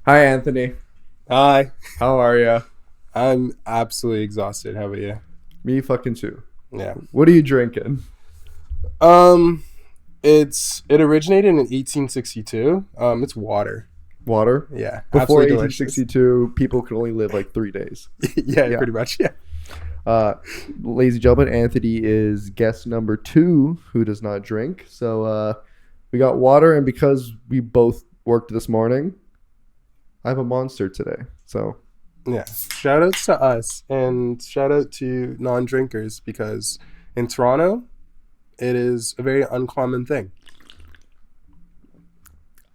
Hi, Anthony. Hi. How are ya? I'm absolutely exhausted. How about you? Me fucking too. Yeah. What are you drinking? Um, it originated in 1862. It's water. Water? Yeah, Before absolutely delicious. 1862, people could only live like 3 days. Yeah, Yeah. pretty much. Yeah. Uh, Ladies and gentlemen, Anthony is guest number two who does not drink. So we got water, and because we both worked this morning, I have a monster today. So Yeah. Shout outs to us and shout out to non-drinkers because in Toronto, it is a very uncommon thing.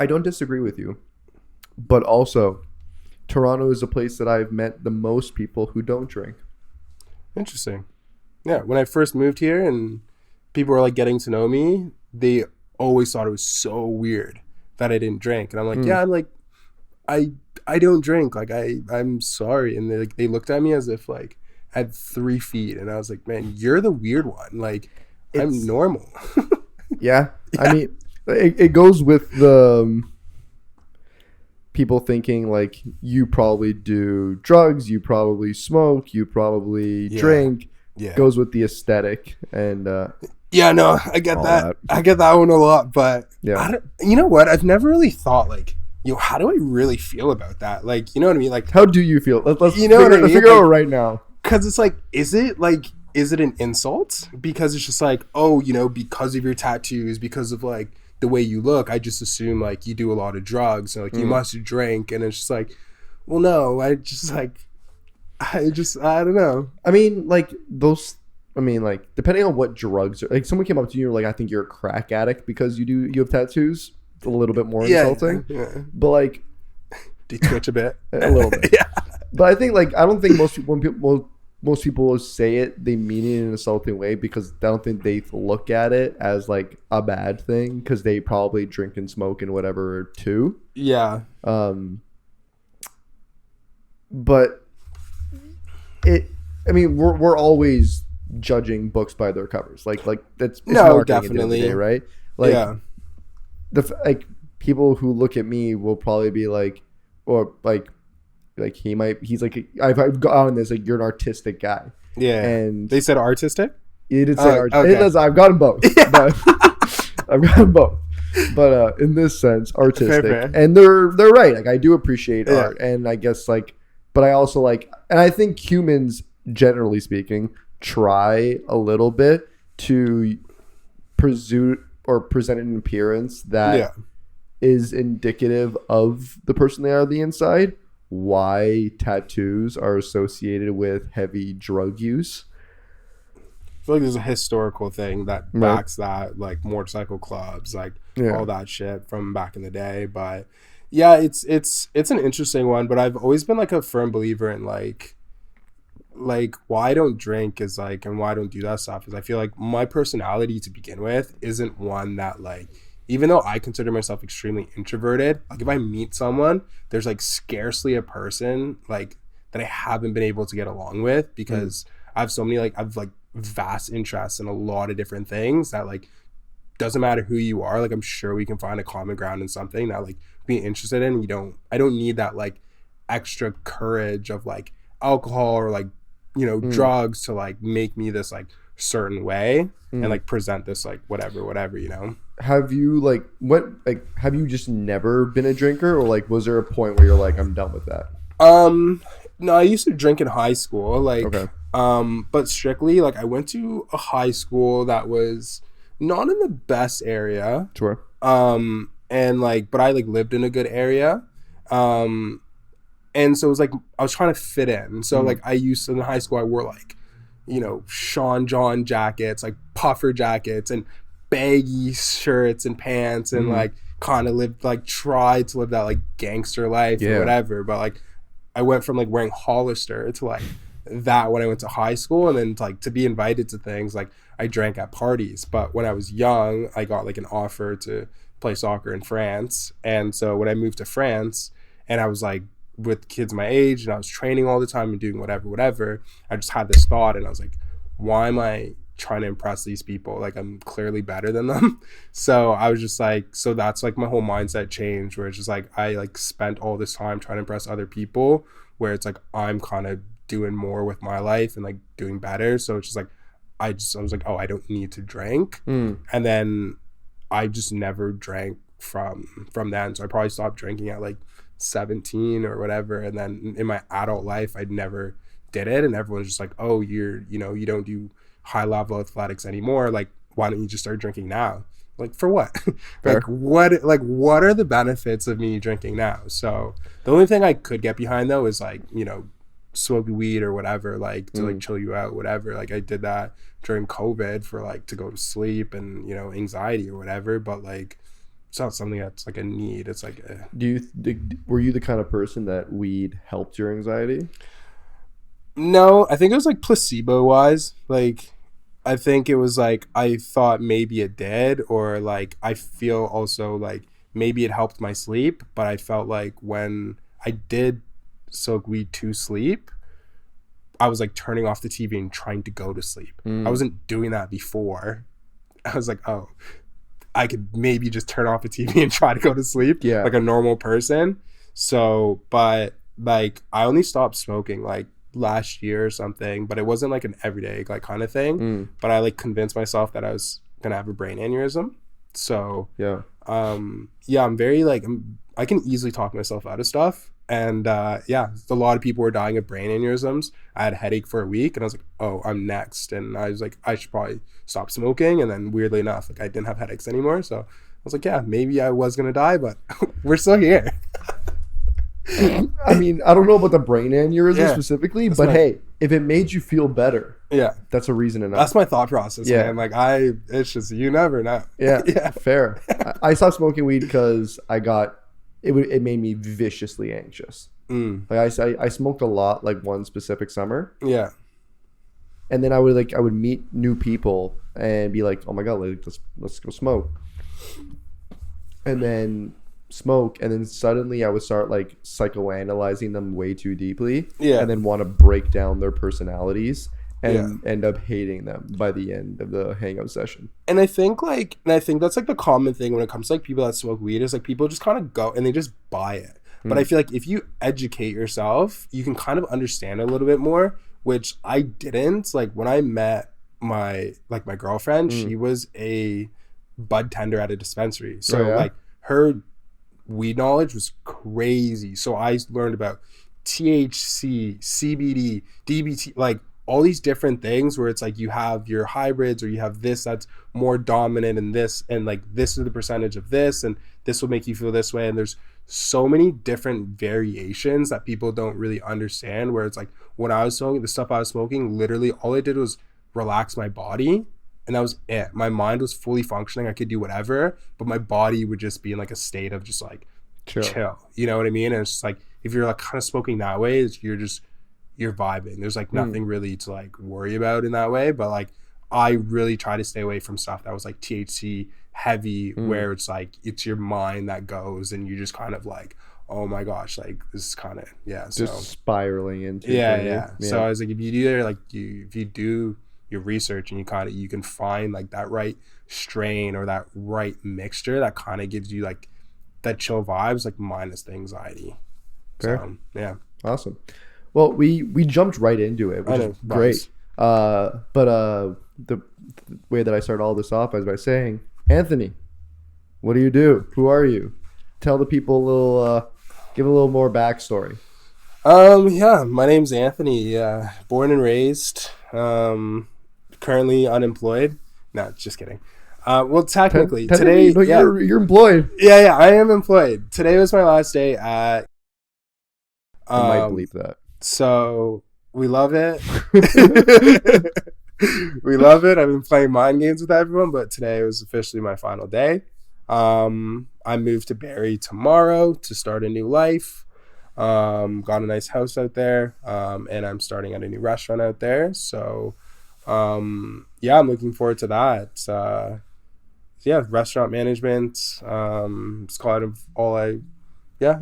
I don't disagree with you, but also Toronto is a place that I've met the most people who don't drink. Interesting. Yeah, when I first moved here and people were like getting to know me, they always thought it was so weird that I didn't drink. And I'm like, Mm. yeah, I'm like I I don't drink. Like I'm sorry. And they looked at me as if like I had 3 feet, and I was like, man, you're the weird one. Like I'm It's normal. Yeah, I Yeah. mean, it goes with the people thinking like you probably do drugs, you probably smoke, you probably Yeah. drink. Yeah. Goes with the aesthetic and Yeah, no, I get all that. that. I get that one a lot, but Yeah. I don't, you know what? I've never really thought like, how do I really feel about that? Like, you know what I mean? Like, How do you feel? Let's you know what I let's mean? figure it out Like, right now. because it's like, is it an insult? Because it's just like, oh, because of your tattoos, because of like the way you look, I just assume like you do a lot of drugs and like you Mm. must drink, and it's just like, well, no, I don't know. I mean, like those. I mean, like depending on what drugs. Like someone came up to you and were like, "I think you're a crack addict because you have tattoos." It's a little bit more Yeah, insulting, yeah. but like Do you twitch a bit? a little bit. Yeah, But I think like I don't think most people most people will say it, they mean it in an insulting way because I don't think they look at it as like a bad thing because they probably drink and smoke and whatever too. yeah, Um, but it, I mean, we're always judging books by their covers. Like that's it's no, marketing at the end of the definitely, day, right? Like yeah, like people who look at me will probably be like, or like he's like I've gotten this like you're an artistic guy, yeah. and They said artistic. he did say art. It Okay. does, I've gotten both, but I've gotten both. But in this sense, artistic, Fair. and they're right. Like I do appreciate Yeah. art, and I guess like, but I also like, and I think humans, generally speaking, try a little bit to pursue or present an appearance that Yeah. is indicative of the person they are on the inside. Why tattoos are associated with heavy drug use. I feel like there's a historical thing that Right. backs that, like motorcycle clubs, like Yeah. all that shit from back in the day. But yeah, it's an interesting one. But I've always been like a firm believer in like why I don't drink is like and why I don't do that stuff is I feel like my personality to begin with isn't one that like even though I consider myself extremely introverted, like if I meet someone, there's like scarcely a person like that I haven't been able to get along with because I have so many like I've like vast interests in a lot of different things that like doesn't matter who you are, like I'm sure we can find a common ground in something that like being interested in. I don't need that like extra courage of like alcohol or like drugs to like make me this like certain way and like present this like whatever. Have you have you just never been a drinker, or like was there a point where you're like I'm done with that? No, I used to drink in high school, like Okay. but strictly like I went to a high school that was not in the best area. Sure. And like but I like lived in a good area. And so it was like I was trying to fit in. So like I used to in high school I wore like, Sean John jackets, like puffer jackets and baggy shirts and pants and like kind of lived like tried to live that like gangster life Yeah. or whatever. But like I went from like wearing Hollister to like that when I went to high school, and then like to be invited to things like I drank at parties. But when I was young, I got like an offer to play soccer in France, and so when I moved to France, and I was like with kids my age, and I was training all the time and doing whatever, I just had this thought, and I was like, why am I trying to impress these people. Like, I'm clearly better than them. So I was just like, so that's like my whole mindset change, where it's just like I like spent all this time trying to impress other people, where it's like I'm kind of doing more with my life and like doing better. So it's just like I was like, oh, I don't need to drink. And then I just never drank from then. So I probably stopped drinking at like 17 or whatever. And then in my adult life, I never did it. And everyone's just like, oh, you don't do high level athletics anymore. Like, why don't you just start drinking now? Like, for what? What are the benefits of me drinking now? So the only thing I could get behind though is like, smoking weed or whatever, like to like chill you out, whatever. Like I did that during COVID for like to go to sleep and anxiety or whatever, but like it's not something that's like a need. It's like were you the kind of person that weed helped your anxiety? No, I think it was like placebo wise. Like I think it was like I thought maybe it did, or like I feel also like maybe it helped my sleep, but I felt like when I did smoke weed to sleep, I was like turning off the TV and trying to go to sleep. I wasn't doing that before. I was like, oh, I could maybe just turn off the TV and try to go to sleep like a normal person. So, but like I only stopped smoking like last year or something, but it wasn't like an everyday like kind of thing. But I like convinced myself that I was gonna have a brain aneurysm. So I'm very like I can easily talk myself out of stuff. And a lot of people were dying of brain aneurysms. I had a headache for a week and I was like, oh, I'm next. And I was like, I should probably stop smoking. And then weirdly enough, like I didn't have headaches anymore. So I was like, yeah, maybe I was going to die, but we're still here. I mean, I don't know about the brain aneurysm specifically, but hey, if it made you feel better, that's a reason enough. That's my thought process, man. Like it's just, you never know. Fair. I stopped smoking weed because it made me viciously anxious. Like I smoked a lot like one specific summer. And then I would meet new people and be like, oh my God, let's go smoke. And then smoke, and then suddenly I would start like psychoanalyzing them way too deeply. And then want to break down their personalities and end up hating them by the end of the hangout session. And I think that's like the common thing when it comes to like people that smoke weed is like people just kind of go and they just buy it. But I feel like if you educate yourself, you can kind of understand a little bit more, which I didn't. Like when I met my girlfriend, she was a bud tender at a dispensary. So like her weed knowledge was crazy. So I learned about THC, CBD, DBT, like all these different things where it's like you have your hybrids or you have this that's more dominant in this, and like this is the percentage of this, and this will make you feel this way. And there's so many different variations that people don't really understand, where it's like when I was smoking, the stuff I was smoking, literally all I did was relax my body, and that was it. My mind was fully functioning. I could do whatever, but my body would just be in like a state of just like chill. You know what I mean? And it's just like if you're like kind of smoking that way, you're vibing. There's like nothing really to like worry about in that way. But like I really try to stay away from stuff that was like THC heavy, where it's like it's your mind that goes and you just kind of like, oh my gosh, like this is kind of just spiraling into So I was like, if you do your research and you can find like that right strain or that right mixture that kind of gives you like that chill vibes, like minus the anxiety. Fair. So, awesome. Well, we jumped right into it, which is great. But the way that I start all this off is by saying, Anthony, what do you do? Who are you? Tell the people give a little more backstory. My name's Anthony. Born and raised. Currently unemployed. No, just kidding. Well, technically today, you're employed. Yeah, I am employed. Today was my last day at. I might believe that. So we love it. We love it. I've been playing mind games with everyone, but today was officially my final day. I moved to Barrie tomorrow to start a new life. Got a nice house out there, and I'm starting at a new restaurant out there. So, I'm looking forward to that. Restaurant management. It's kind of all I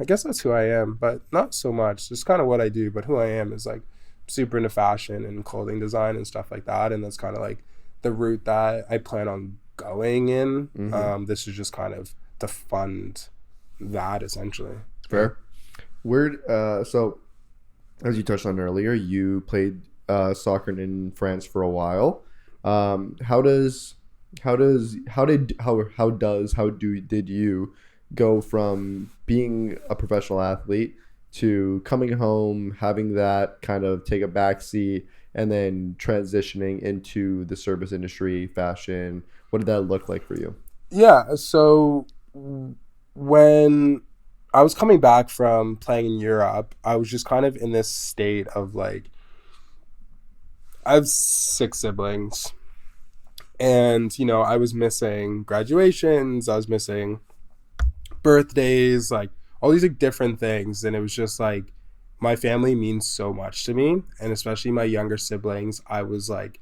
guess that's who I am, but not so much. It's kind of what I do, but who I am is like super into fashion and clothing design and stuff like that. And that's kind of like the route that I plan on going in. Mhm. This is just kind of to fund that essentially. Fair. So as you touched on earlier, you played soccer in France for a while. How did you go from being a professional athlete to coming home, having that kind of take a backseat, and then transitioning into the service industry, fashion? What did that look like for you? Yeah, so when I was coming back from playing in Europe, I was just kind of in this state of like, I have 6 siblings, and I was missing graduations, I was missing birthdays, like all these like different things, and it was just like my family means so much to me, and especially my younger siblings. I was like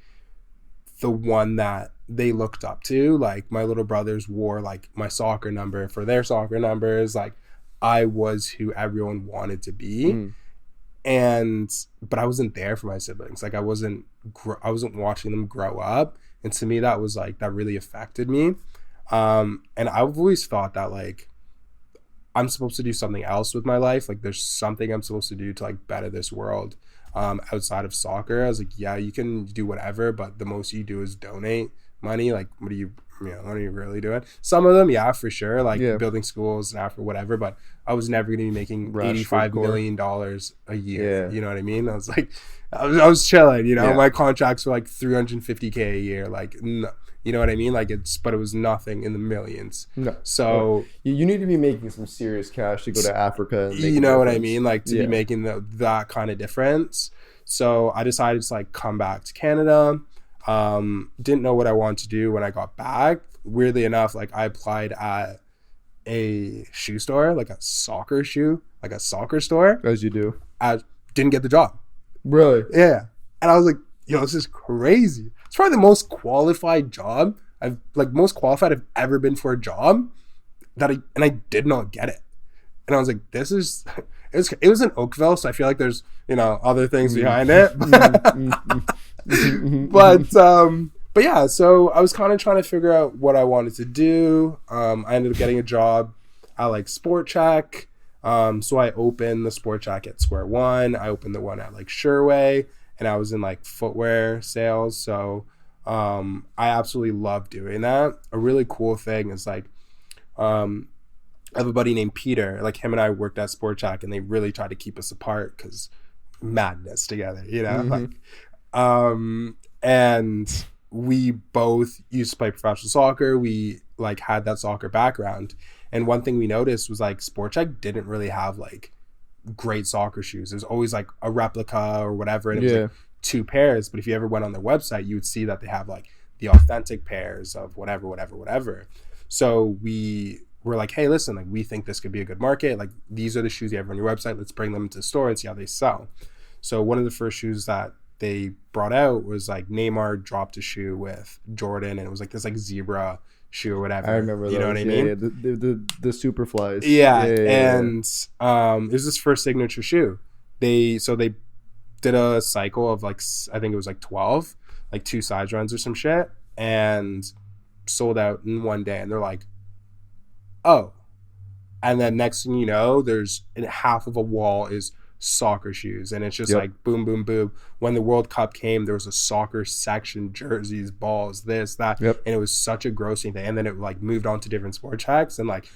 the one that they looked up to. Like my little brothers wore like my soccer number for their soccer numbers. Like I was who everyone wanted to be. Mm. But I wasn't there for my siblings. Like I wasn't watching them grow up, and to me that was like that really affected me. And I've always thought that like I'm supposed to do something else with my life. Like there's something I'm supposed to do to like better this world. Outside of soccer, I was like, yeah, you can do whatever, but the most you do is donate money. Like, what are you really doing? Some of them, yeah, for sure, like Yeah. building schools and after whatever. But I was never going to be making Rashford $85 Corps. million a year. Yeah. You know what I mean? I was like, I was chilling. Yeah. My contracts were like $350K a year. Like, no, you know what I mean? Like but it was nothing in the millions. No. So You need to be making some serious cash to go to Africa and make you a know what I difference. mean? Like to Yeah. be making that kind of difference. So I decided to like come back to Canada. Didn't know what I wanted to do when I got back. Weirdly enough, like I applied at a shoe store, like a soccer store. As you do. I didn't get the job. Really? Yeah. And I was like, this is crazy. It's probably the most qualified I've ever been for a job and I did not get it. And I was like, this is, it was in Oakville. So I feel like there's, other things behind it. But yeah, so I was kind of trying to figure out what I wanted to do. I ended up getting a job at like Sport Check. So I opened the Sport Check at Square One. I opened the one at like Sherway, and I was in like footwear sales. So I absolutely love doing that. A really cool thing is like, I have a buddy named Peter. Like him and I worked at Sport Check, and they really tried to keep us apart because madness together, and we both used to play professional soccer. We like had that soccer background, and one thing we noticed was like Sport Check didn't really have like great soccer shoes. There's always like a replica or whatever, and it was like 2 pairs. But if you ever went on their website, you would see that they have like the authentic pairs of whatever. So we were like, hey, listen, like we think this could be a good market. Like these are the shoes you have on your website. Let's bring them to the store and see how they sell. So one of the first shoes that they brought out was like Neymar dropped a shoe with Jordan, and it was like this like zebra shoe or whatever. I remember those. You know what I mean? Yeah. The super flies. Yeah. And it was his first signature shoe. They did a cycle of like, I think it was like 12, like 2 size runs or some shit, and sold out in one day. And they're like, oh. And then next thing you know, there's half of a wall is soccer shoes, and it's just like boom, boom, boom. When the World Cup came, there was a soccer section, jerseys, balls, this, that, and it was such a grossing thing. And then it like moved on to different sport checks, and like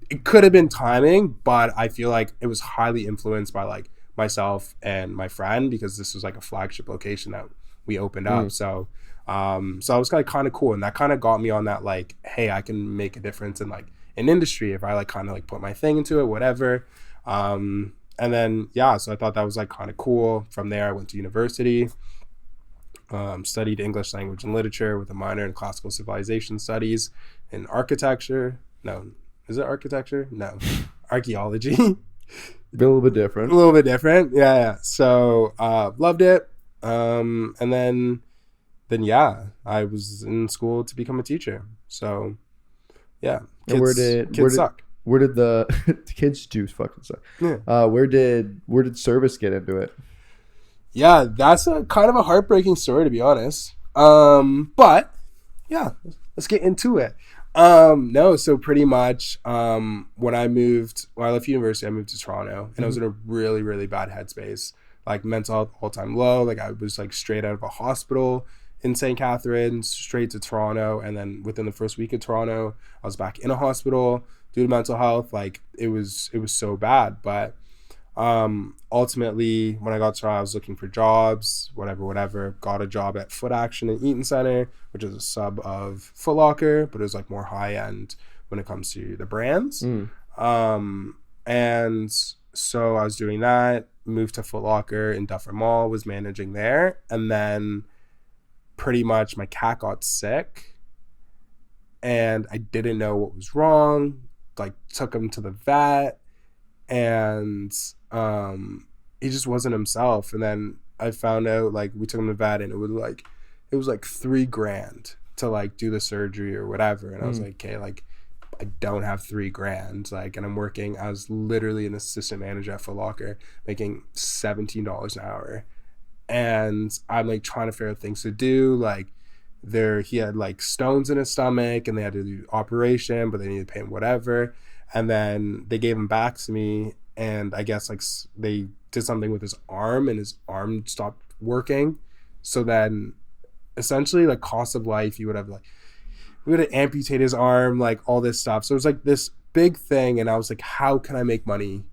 it could have been timing, but I feel like it was highly influenced by like myself and my friend, because this was like a flagship location that we opened up. So it was kind of cool, and that kind of got me on that like, hey, I can make a difference in like an industry if I like kind of like put my thing into it, whatever. And then, so I thought that was like kind of cool. From there, I went to university, studied English language and literature with a minor in classical civilization studies and architecture. No, is it architecture? No, archaeology. A little bit different. A little bit different. Yeah. So loved it. And then I was in school to become a teacher. So yeah, kids suck. Where did the kids do fucking suck? Yeah. Where did service get into it? Yeah, that's a kind of a heartbreaking story, to be honest. But yeah, let's get into it. No, so pretty much, when I left university, I moved to Toronto, and I was in a really, really bad headspace, like mental health all time low. Like I was like straight out of a hospital in St. Catharines, straight to Toronto, and then within the first week of Toronto, I was back in a hospital due to mental health. Like it was so bad, but ultimately when I got to Toronto, I was looking for jobs, whatever, got a job at Foot Action in Eaton Center, which is a sub of Foot Locker, but it was like more high end when it comes to the brands. And so I was doing that, moved to Foot Locker in Dufferin Mall, was managing there, and then pretty much my cat got sick and I didn't know what was wrong. Like took him to the vet, and he just wasn't himself. And then I found out, like, we took him to the vet, and it was like $3,000 to like do the surgery or whatever. And I was like, okay, like I don't have $3,000, like, and I'm working as literally an assistant manager at Foot Locker, making $17 an hour, and I'm like trying to figure out things to do. Like he had like stones in his stomach, and they had to do operation, but they needed to pay him whatever. And then they gave him back to me, and I guess like they did something with his arm, and his arm stopped working. So then essentially, like, cost of life, we would have to amputate his arm, like all this stuff. So it was like this big thing, and I was like, how can I make money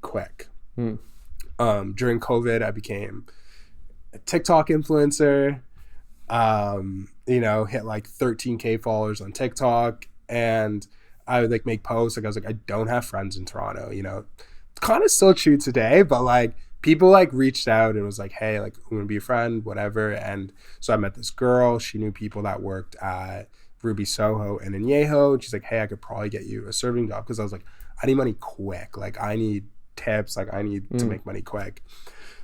quick? During COVID, I became a TikTok influencer. Hit like 13K followers on TikTok, and I would like make posts. Like I was like, I don't have friends in Toronto, it's kind of still true today, but like people like reached out and was like, hey, like I'm gonna be a friend, whatever. And so I met this girl. She knew people that worked at Ruby Soho and Añejo, and she's like, hey, I could probably get you a serving job, because I was like, I need money quick, like I need tips, like I need to make money quick.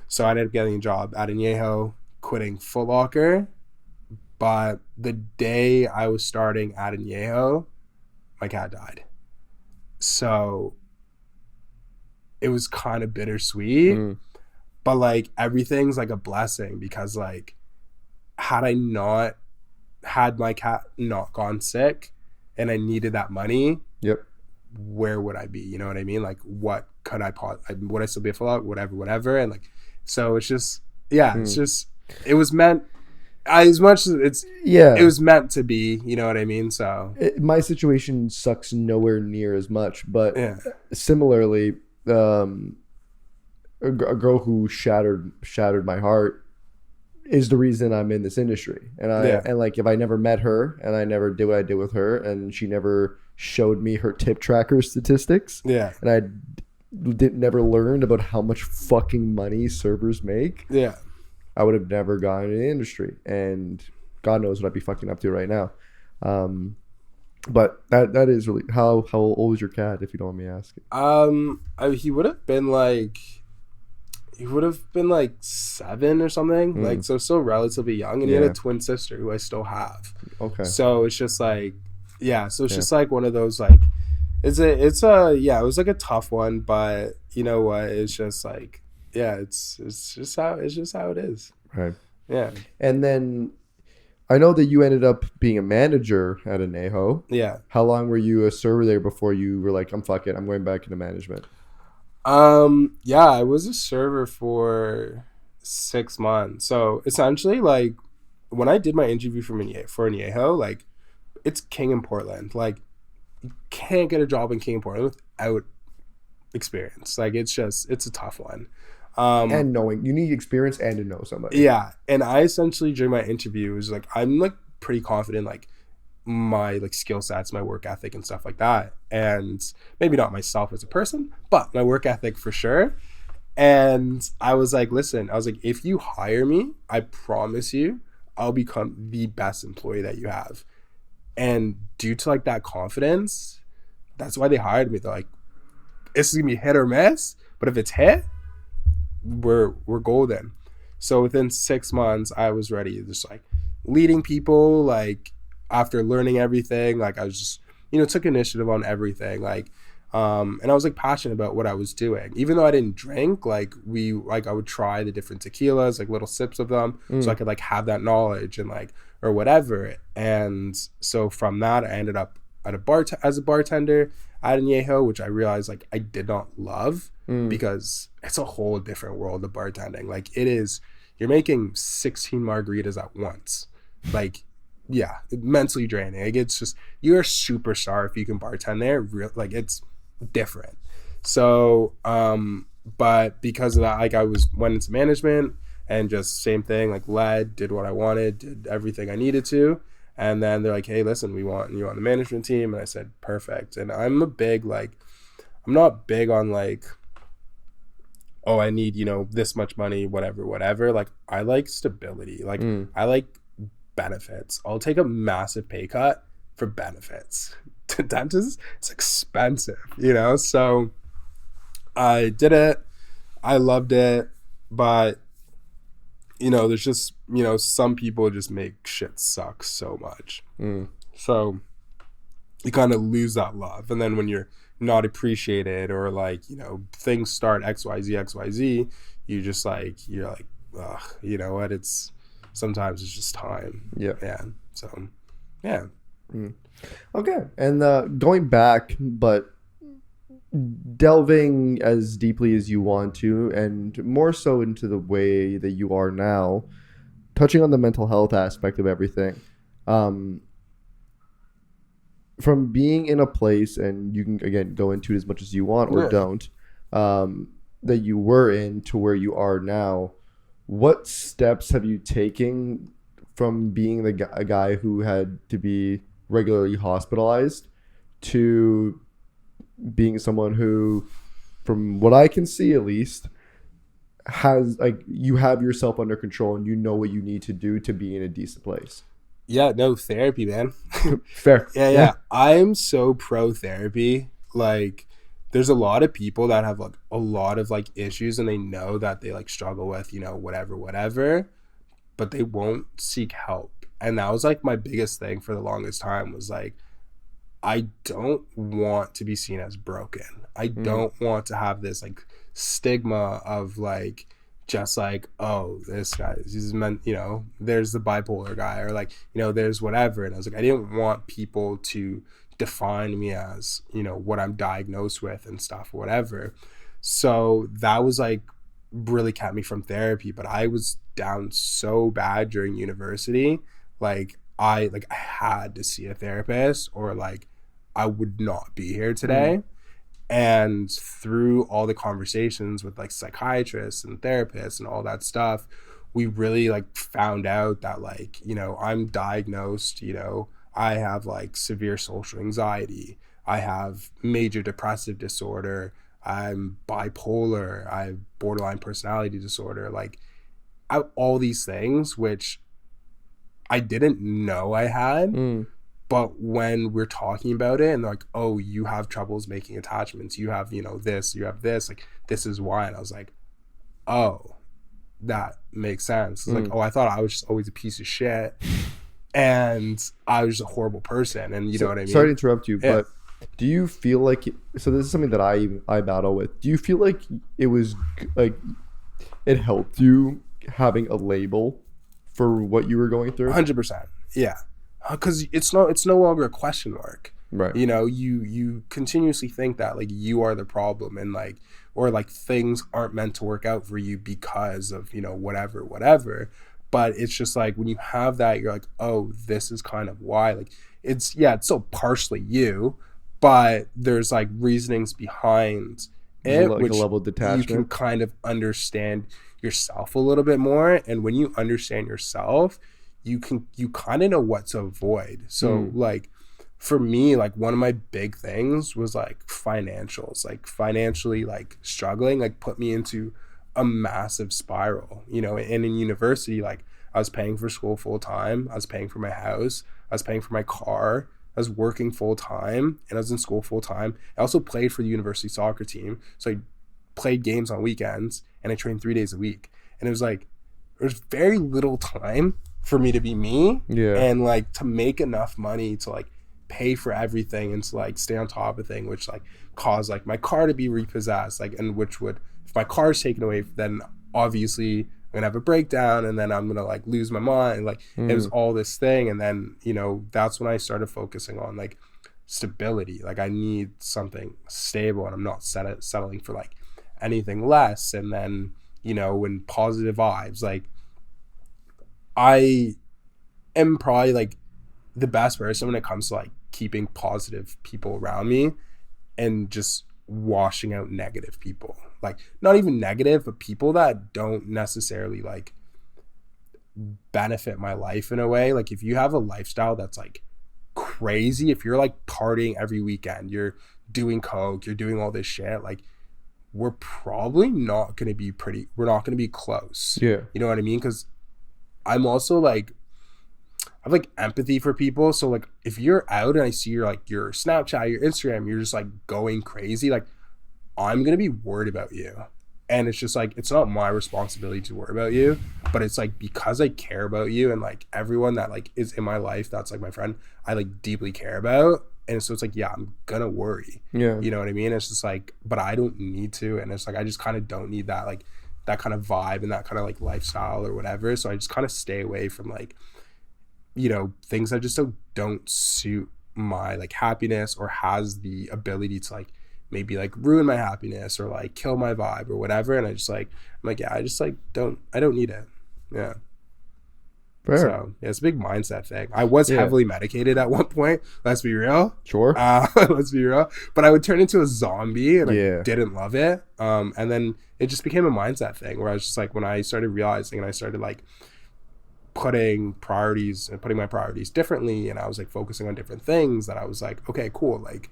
So I ended up getting a job at Añejo, quitting Foot Locker. But the day I was starting at Añejo, my cat died. So it was kind of bittersweet, but like everything's like a blessing, because like had I not had my cat not gone sick and I needed that money, where would I be? You know what I mean? Like what could would I still be a fallout? Whatever. And like, so it's just, it's just, it was meant, as much as it was meant to be, you know what I mean? So my situation sucks nowhere near as much, but similarly, a girl who shattered my heart is the reason I'm in this industry. And and like, if I never met her and I never did what I did with her, and she never showed me her tip tracker statistics, and I never learned about how much fucking money servers make, I would have never gotten into the industry, and God knows what I'd be fucking up to right now. But that is really, how old was your cat, if you don't mind me asking? He would have been like 7 or something, like, so still relatively young, and he had a twin sister who I still have. Okay. So it's just like, just like one of those, like, it was like a tough one, but you know what? It's just like, it's just how it is. Right. Yeah. And then I know that you ended up being a manager at Añejo. Yeah. How long were you a server there before you were like, I'm going back into management? I was a server for 6 months. So essentially, like, when I did my interview for Añejo, like, it's King in Portland. Like, you can't get a job in King in Portland without experience. Like, it's a tough one. And knowing, you need experience and to know somebody. Yeah. And I essentially, during my interview, was like, I'm like pretty confident, like, my like skill sets, my work ethic and stuff like that, and maybe not myself as a person, but my work ethic for sure. And I was like, listen, if you hire me, I promise you I'll become the best employee that you have. And due to like that confidence, that's why they hired me. They're like, it's gonna be hit or miss, but if it's hit, we're golden. So within 6 months, I was ready, just like leading people. Like, after learning everything, like, I was just, took initiative on everything. Like, And I was like passionate about what I was doing, even though I didn't drink. Like I would try the different tequilas, like little sips of them, so I could like have that knowledge and like or whatever. And so from that, I ended up at a bar as a bartender at Añejo, which I realized like I did not love because it's a whole different world of bartending. Like it is, you're making 16 margaritas at once, like. Yeah, mentally draining. Like it's just, you're a superstar if you can bartend there. Like it's different. So but because of that, like I went into management and just same thing, like did what I wanted, did everything I needed to, and then they're like, hey, listen, we want you on the management team. And I said perfect. And I'm not big on like, oh, I need, this much money, whatever. Like I like stability. Like I like benefits. I'll take a massive pay cut for benefits. Dentist, it's expensive, so I did it. I loved it, but there's just some people just make shit suck so much. So you kind of lose that love, and then when you're not appreciated or like things start XYZ, you just like you're like, ugh, you know what, it's sometimes it's just time. Yeah. So yeah. Okay, and going back, but delving as deeply as you want to, and more so into the way that you are now, touching on the mental health aspect of everything, from being in a place, and you can again go into it as much as you want or don't, that you were in to where you are now. What steps have you taken from being a guy who had to be regularly hospitalized to being someone who, from what I can see at least, has like you have yourself under control and you know what you need to do to be in a decent place? Yeah, no, therapy, man. Fair. Yeah. I'm so pro therapy. Like there's a lot of people that have like a lot of like issues and they know that they like struggle with, whatever, but they won't seek help. And that was like my biggest thing for the longest time was like, I don't want to be seen as broken. I don't want to have this like stigma of like, just like, oh, this guy, he's meant, there's the bipolar guy or like, there's whatever. And I was like, I didn't want people to define me as, what I'm diagnosed with and stuff, whatever. So that was like really kept me from therapy. But I was down so bad during university. Like I had to see a therapist or like I would not be here today. And through all the conversations with like psychiatrists and therapists and all that stuff, we really like found out that like, I'm diagnosed, I have like severe social anxiety. I have major depressive disorder. I'm bipolar. I have borderline personality disorder. Like I have all these things, which I didn't know I had. But when we're talking about it and they're like, oh, you have troubles making attachments. You have, this, you have this, like, this is why. And I was like, oh, that makes sense. It's like, oh, I thought I was just always a piece of shit and I was just a horrible person. And you know what I mean? Sorry to interrupt you, but do you feel like, so this is something that I battle with. Do you feel like it was like, it helped you having a label for what you were going through? 100%. Yeah. Because it's no longer a question mark, right? You continuously think that like you are the problem and like, or like things aren't meant to work out for you because of whatever. But it's just like when you have that, you're like, oh, this is kind of why. Like it's still partially you, but there's like reasonings behind it, like which a level of detachment. You can kind of understand yourself a little bit more, and when you understand yourself, you kind of know what to avoid. So like for me, like one of my big things was like financials, like financially like struggling, like put me into a massive spiral, and in university, like I was paying for school full time. I was paying for my house. I was paying for my car. I was working full time and I was in school full time. I also played for the university soccer team. So I played games on weekends and I trained 3 days a week. And it was like, there's very little time for me to be me and like to make enough money to like pay for everything and to like stay on top of thing, which like caused like my car to be repossessed, like, and which would, if my car is taken away, then obviously I'm gonna have a breakdown and then I'm gonna like lose my mind. Like it was all this thing. And then, you know, that's when I started focusing on like stability. Like I need something stable and I'm not settling for like anything less. And then, you know, when positive vibes, like I am probably like the best person when it comes to like keeping positive people around me and just washing out negative people. Like not even negative, but people that don't necessarily like benefit my life in a way. Like if you have a lifestyle that's like crazy, if you're like partying every weekend, you're doing coke, you're doing all this shit, like we're probably not going to be we're not going to be close. Yeah. You know what I mean? Because I'm also like, I have like empathy for people. So like if you're out and I see your like your Snapchat, your Instagram, you're just like going crazy, like I'm gonna be worried about you. And it's just like, it's not my responsibility to worry about you, but it's like because I care about you and like everyone that like is in my life that's like my friend, I like deeply care about. And so it's like, yeah, I'm gonna worry. Yeah. You know what I mean? It's just like, but I don't need to. And it's like I just kind of don't need that like that kind of vibe and that kind of like lifestyle or whatever. So I just kind of stay away from like, you know, things that just don't suit my like happiness or has the ability to like maybe like ruin my happiness or like kill my vibe or whatever. And I just like, I'm like, yeah, I just like I don't need it. Yeah. Fair. So yeah, it's a big mindset thing. I was heavily medicated at one point. Let's be real. Sure. Let's be real. But I would turn into a zombie and Yeah. I didn't love it. And then it just became a mindset thing where I was just like, when I started realizing and I started like putting priorities and putting my priorities differently, and I was like focusing on different things, that I was like, okay, cool, like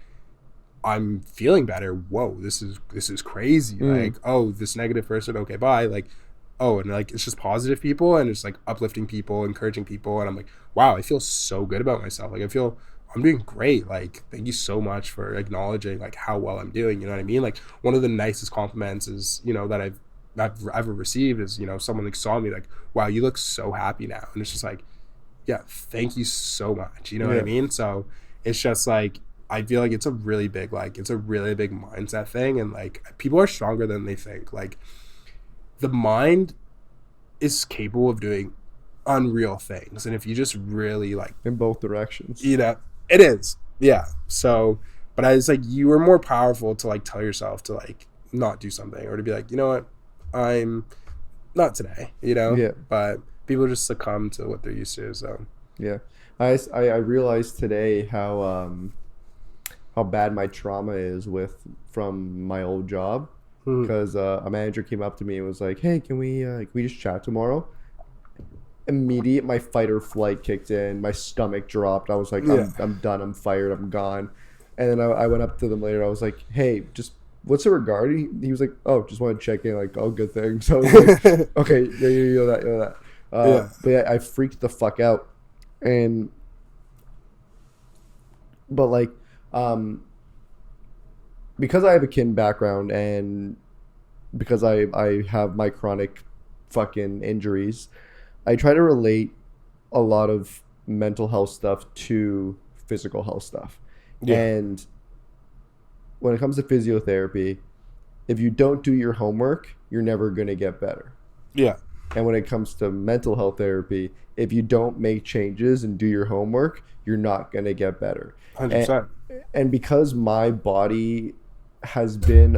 I'm feeling better. Whoa, this is crazy. Like, oh, this negative person, okay, bye. Like, oh, and like it's just positive people and it's like uplifting people, encouraging people, and I'm like, wow, I feel so good about myself. Like I feel I'm doing great. Like thank you so much for acknowledging like how well I'm doing. You know what I mean? Like one of the nicest compliments is, you know, that I've ever received is, you know, someone like saw me like, wow, you look so happy now. And it's just like, yeah, thank you so much. You know what I mean? So it's just like, I feel like it's a really big mindset thing. And like people are stronger than they think. Like the mind is capable of doing unreal things. And if you just really like, in both directions, you know, it is. Yeah. So, but I was like, you are more powerful to like tell yourself to like not do something or to be like, you know what? I'm not today, you know? Yeah. But people just succumb to what they're used to, so. Yeah. I realized today how bad my trauma is from my old job, because a manager came up to me and was like, hey, can we just chat tomorrow? Immediate, my fight or flight kicked in, my stomach dropped. I was like, I'm done, I'm fired, I'm gone. And then I went up to them later. I was like, hey, just what's it regarding? He was like, oh, just want to check in, like, oh, good thing. So I was like, okay, yeah, you know that. But yeah, I freaked the fuck out. But like, because I have a kin background and because I have my chronic fucking injuries, I try to relate a lot of mental health stuff to physical health stuff. Yeah. And when it comes to physiotherapy, if you don't do your homework, you're never going to get better. Yeah. And when it comes to mental health therapy, if you don't make changes and do your homework, you're not going to get better. 100%. And because my body has been,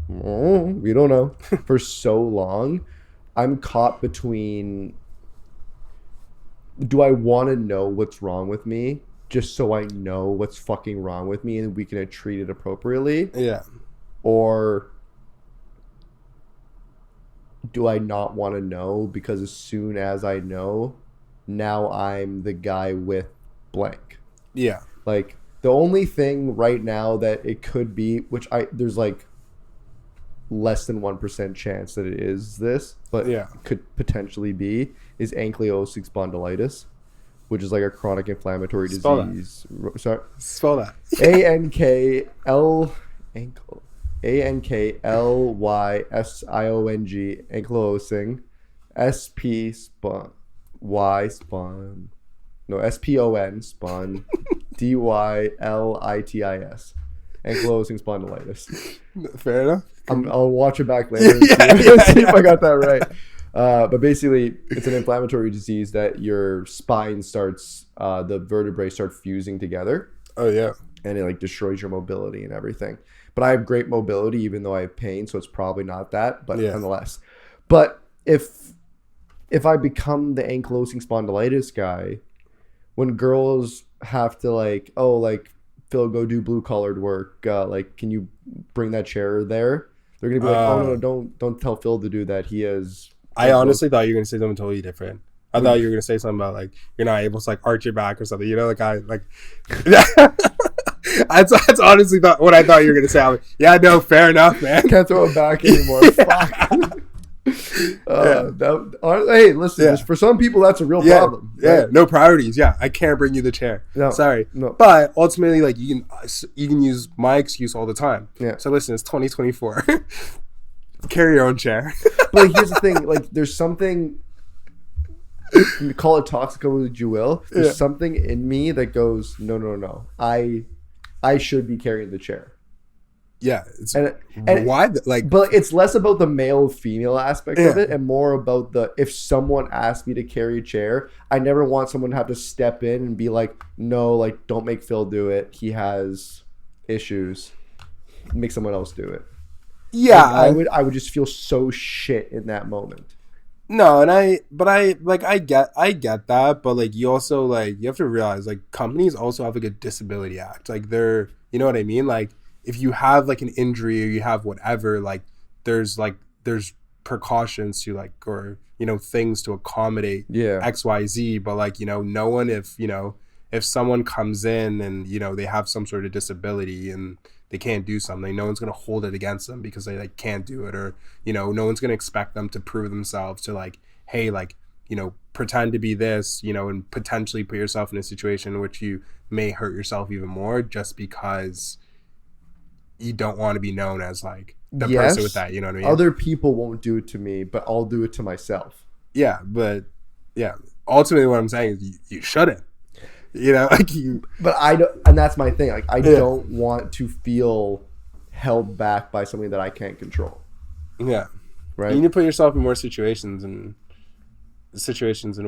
we don't know, for so long, I'm caught between, do I want to know what's wrong with me just so I know what's fucking wrong with me and we can treat it appropriately? Yeah. Or do I not want to know because as soon as I know, now I'm the guy with blank? Yeah. Like the only thing right now that it could be, which there's like less than 1% chance that it is this, but could potentially be, is ankylosing spondylitis, which is like a chronic inflammatory disease. Sorry. Spell that. ANKLYSIONG, ankylosing, SPON, dylitis, ankylosing spondylitis. Fair enough. I'll watch it back later and see if I got that right. But basically, it's an inflammatory disease that your spine starts, the vertebrae start fusing together. Oh yeah. And it like destroys your mobility and everything. But I have great mobility, even though I have pain, so it's probably not that. But nonetheless, but if I become the ankylosing spondylitis guy, when girls have to like, oh, like Phil, go do blue collared work. Like, can you bring that chair there? They're gonna be like, oh no, don't tell Phil to do that. He has. I honestly thought you were gonna say something totally different. I thought you were gonna say something about like you're not able to like arch your back or something. You know, like I like. That's honestly what I thought you were gonna say. Like, yeah, no, fair enough, man. Can't throw it back anymore. Fuck. Hey, listen. For some people, that's a real problem. Right? Yeah, no priorities. Yeah, I can't bring you the chair. No, sorry. No. But ultimately, like you can use my excuse all the time. Yeah. So listen, it's 2024. Carry your own chair. But like, here's the thing. Like, there's something. Call it toxic as you will. There's something in me that goes, no. I should be carrying the chair. Yeah, and why? Like, but it's less about the male female aspect of it, and more about the if someone asked me to carry a chair, I never want someone to have to step in and be like, no, like don't make Phil do it. He has issues. Make someone else do it. Yeah, like, I would just feel so shit in that moment. No, and I get that, but like you also like you have to realize like companies also have like a disability act. Like they're, you know what I mean? Like if you have like an injury or you have whatever, like there's precautions to like, or you know, things to accommodate XYZ, but like, you know, no one, if someone comes in and, you know, they have some sort of disability and they can't do something, no one's going to hold it against them because they like can't do it, or, you know, no one's going to expect them to prove themselves to like, hey, like, you know, pretend to be this, you know, and potentially put yourself in a situation in which you may hurt yourself even more just because you don't want to be known as like the person with that, you know what I mean? Other people won't do it to me, but I'll do it to myself. Yeah, but ultimately what I'm saying is you shouldn't. You know, like you. But I don't, and that's my thing. Like I don't want to feel held back by something that I can't control. Yeah, right. You need to put yourself in more situations in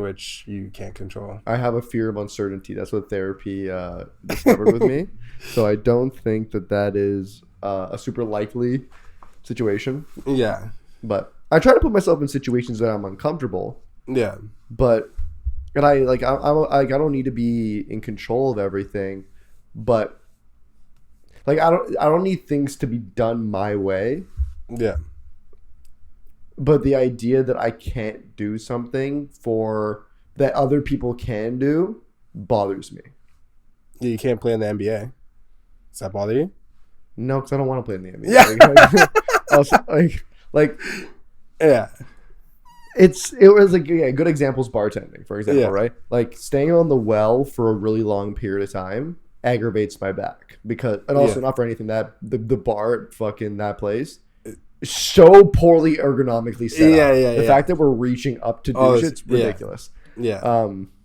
which you can't control. I have a fear of uncertainty. That's what therapy discovered with me. So I don't think that is a super likely situation. Yeah, but I try to put myself in situations that I'm uncomfortable. Yeah, but. And I don't need to be in control of everything, but like I don't need things to be done my way. Yeah. But the idea that I can't do something that other people can do bothers me. Yeah, you can't play in the NBA. Does that bother you? No, because I don't want to play in the NBA. Yeah. It was like a good example is bartending, for example, right? Like staying on the well for a really long period of time aggravates my back because, and also not for anything, that the bar at fucking that place is so poorly ergonomically set up. The fact that we're reaching up to do shit's ridiculous. Yeah.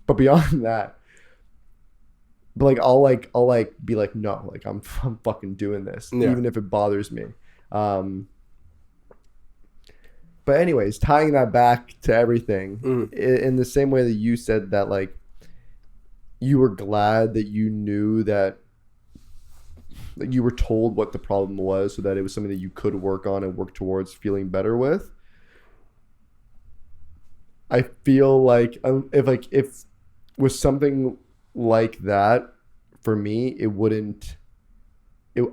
But beyond that, but like I'll be like, no, like I'm fucking doing this, even if it bothers me. But anyways, tying that back to everything, in the same way that you said that, like, you were glad that you knew that you were told what the problem was so that it was something that you could work on and work towards feeling better with. I feel like if with something like that, for me,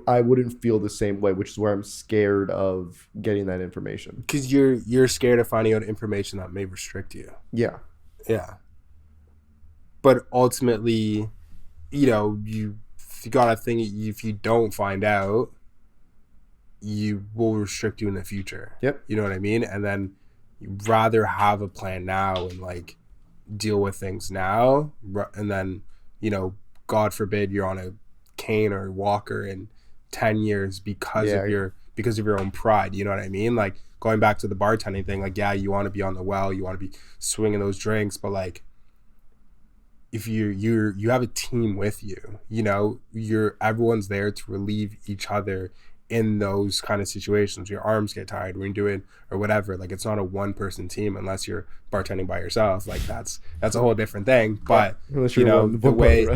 I wouldn't feel the same way, which is where I'm scared of getting that information. Because you're scared of finding out information that may restrict you. Yeah. Yeah. But ultimately, you know, you gotta think if you don't find out, you will restrict you in the future. Yep. You know what I mean? And then you'd rather have a plan now and like deal with things now, and then, you know, God forbid you're on a cane or walker in 10 years because of your own pride, you know what I mean? Like going back to the bartending thing, like you want to be on the well, you want to be swinging those drinks, but like if you have a team with you, everyone's there to relieve each other in those kind of situations. Your arms get tired when you do it or whatever. Like, it's not a one person team unless you're bartending by yourself. Like, that's a whole different thing. But the way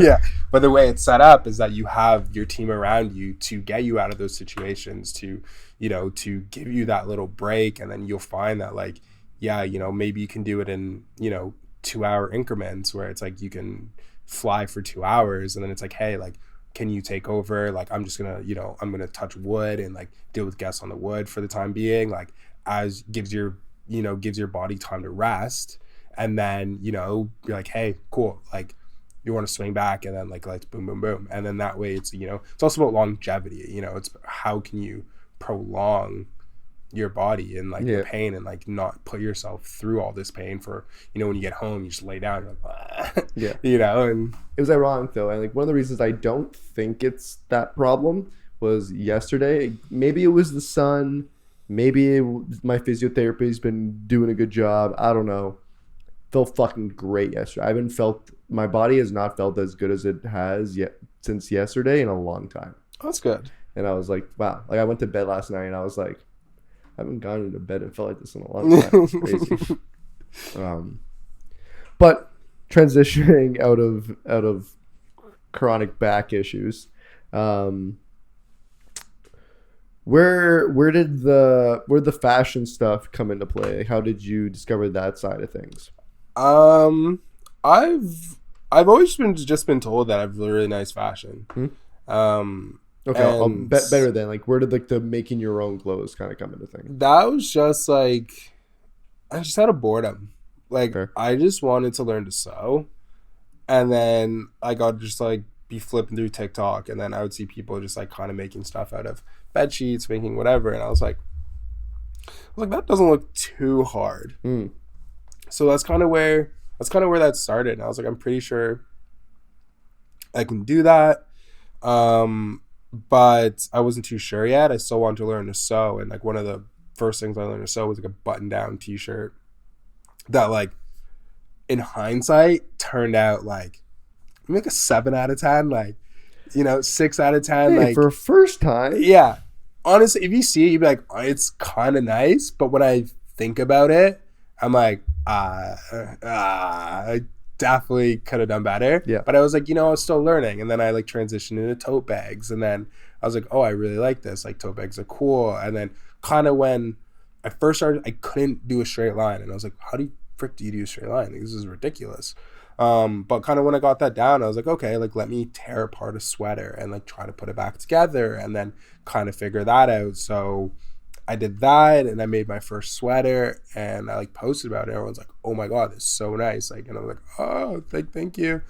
yeah, but the way it's set up is that you have your team around you to get you out of those situations, to give you that little break. And then you'll find that, like, yeah, maybe you can do it in 2-hour increments where it's like you can fly for 2 hours, and then it's like, hey, like, can you take over? Like, I'm just gonna, I'm gonna touch wood and like deal with guests on the wood for the time being, like, as gives your body time to rest. And then, you're like, hey, cool, like, you want to swing back, and then like, let's boom, boom, boom. And then that way it's, it's also about longevity, it's how can you prolong your body and like the pain, and like not put yourself through all this pain for, when you get home, you just lay down, you're like, and it was ironic though. And like, one of the reasons I don't think it's that problem was yesterday. Maybe it was the sun, maybe my physiotherapy's been doing a good job. I don't know. Felt fucking great yesterday. My body has not felt as good as it has yet since yesterday in a long time. Oh, that's good. And I was like, wow. Like, I went to bed last night and I was like, I haven't gone into bed and felt like this in a long time. It's crazy. But transitioning out of chronic back issues, where did the fashion stuff come into play? How did you discover that side of things? I've always been told that I have really nice fashion. Okay, better than, like, where did like the making your own clothes kind of come into thing? That was just like, I just had a boredom. Like, okay. I just wanted to learn to sew, and then I got just like be flipping through TikTok, and then I would see people just like kind of making stuff out of bed sheets, making whatever, and I was like, that doesn't look too hard. So that's kind of where that started. And I was like, I'm pretty sure I can do that. But I wasn't too sure yet. I still wanted to learn to sew, and like one of the first things I learned to sew was like a button-down t-shirt that, like, in hindsight turned out like a 7 out of 10, like, 6 out of 10. Hey, like, for a first time. Yeah, honestly, if you see it, you'd be like, oh, it's kind of nice. But when I think about it, I'm like, I definitely could have done better. Yeah. But I was like, I was still learning. And then I like transitioned into tote bags. And then I was like, oh, I really like this. Like, tote bags are cool. And then kind of when I first started, I couldn't do a straight line. And I was like, how do you do a straight line? Like, this is ridiculous. But kind of when I got that down, I was like, okay, like, let me tear apart a sweater and like try to put it back together and then kind of figure that out. So I did that, and I made my first sweater, and I like posted about it. Everyone's like, "Oh my god, this is so nice!" Like, and I was like, "Oh, thank you."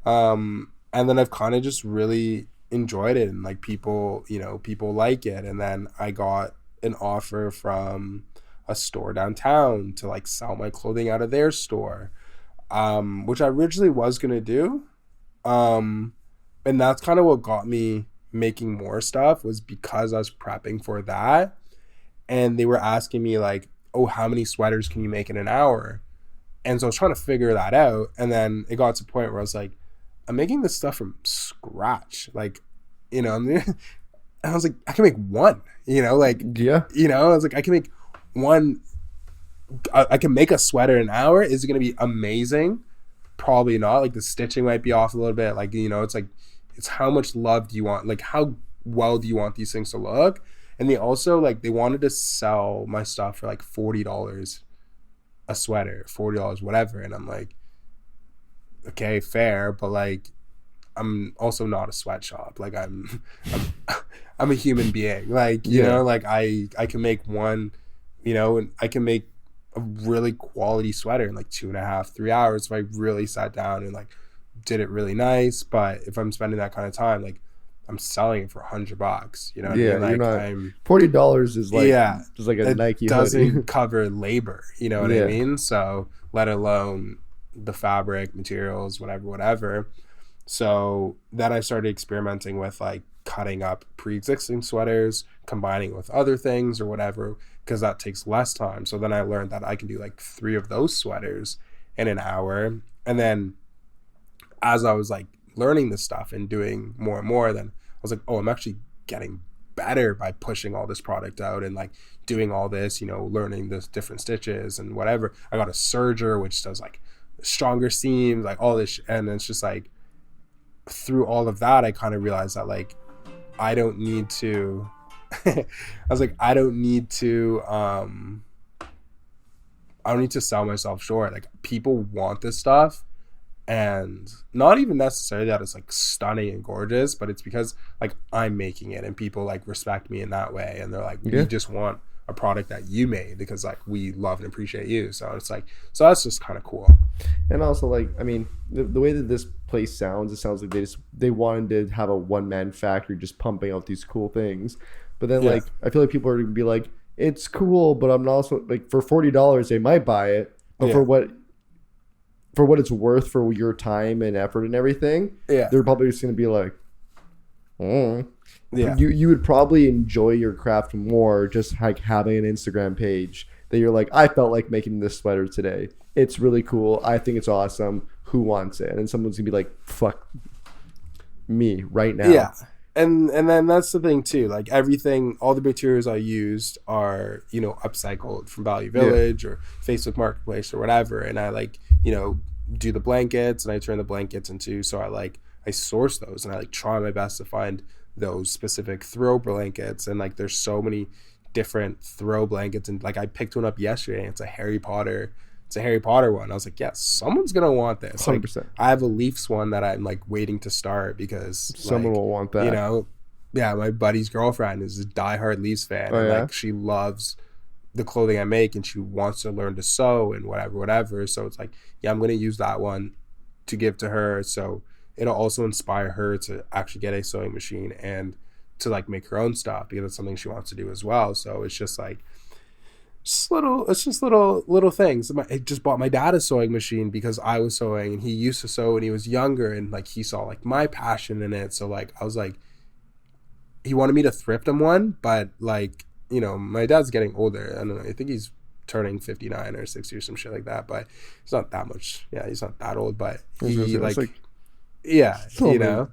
And then I've kind of just really enjoyed it, and like people like it. And then I got an offer from a store downtown to like sell my clothing out of their store, which I originally was gonna do, and that's kind of what got me making more stuff, was because I was prepping for that. And they were asking me like, oh, how many sweaters can you make in an hour? And so I was trying to figure that out. And then it got to a point where I was like, I'm making this stuff from scratch. Like, and I was like, I can make one, like, yeah, I was like, I can make one. I can make a sweater in an hour. Is it going to be amazing? Probably not. Like, the stitching might be off a little bit. Like, it's like, it's how much love do you want? Like, how well do you want these things to look? And they also, like, they wanted to sell my stuff for like $40 a sweater, $40, whatever. And I'm like, okay, fair, but like, I'm also not a sweatshop. Like, I'm a human being. Like, you know, like I can make one, and I can make a really quality sweater in like 2.5, 3 hours if I really sat down and like did it really nice. But if I'm spending that kind of time, like, I'm selling it for $100. You know what I mean? Like, you're not, $40 is like, just like a Nike hoodie. It doesn't cover labor. You know what I mean? So let alone the fabric, materials, whatever. So then I started experimenting with like cutting up pre-existing sweaters, combining with other things or whatever, because that takes less time. So then I learned that I can do like 3 of those sweaters in an hour. And then as I was like learning this stuff and doing more and more, then I was like, oh, I'm actually getting better by pushing all this product out and like doing all this, learning this different stitches and whatever. I got a serger which does like stronger seams, like all this, and it's just like through all of that I kind of realized that like I don't need to I was like, I don't need to sell myself short. Like people want this stuff, and not even necessarily that it's like stunning and gorgeous, but it's because like I'm making it and people like respect me in that way, and they're like, we just want a product that you made because like we love and appreciate you. So it's like, so that's just kind of cool. And also, like, I mean, the way that this place sounds, it sounds like they wanted to have a one-man factory just pumping out these cool things. But then like I feel like people are gonna be like, it's cool, but I'm also like, for $40 they might buy it, but for what it's worth for your time and effort and everything, they're probably just gonna be like, you would probably enjoy your craft more just like having an Instagram page that you're like, I felt like making this sweater today. It's really cool. I think it's awesome. Who wants it? And then someone's gonna be like, fuck me right now. Yeah. And then that's the thing too. Like everything, all the materials I used are, upcycled from Value Village or Facebook Marketplace or whatever. And I like, do the blankets, and I turn the blankets into, so I source those, and I like try my best to find those specific throw blankets. And like there's so many different throw blankets, and like I picked one up yesterday, and it's a Harry Potter one. I was like, yes, someone's gonna want this. 100%. Like, I have a Leafs one that I'm like waiting to start because someone will want that. My buddy's girlfriend is a diehard Leafs fan, and like she loves the clothing I make, and she wants to learn to sew and whatever. So it's like, I'm gonna use that one to give to her, so it'll also inspire her to actually get a sewing machine and to like make her own stuff, because it's something she wants to do as well. So it's just like little things. I just bought my dad a sewing machine because I was sewing, and he used to sew when he was younger, and like he saw like my passion in it. So like I was like, he wanted me to thrift him one, but like, my dad's getting older. I don't know, I think he's turning 59 or 60 or some shit like that, but he's not that much. Yeah, he's not that old, but he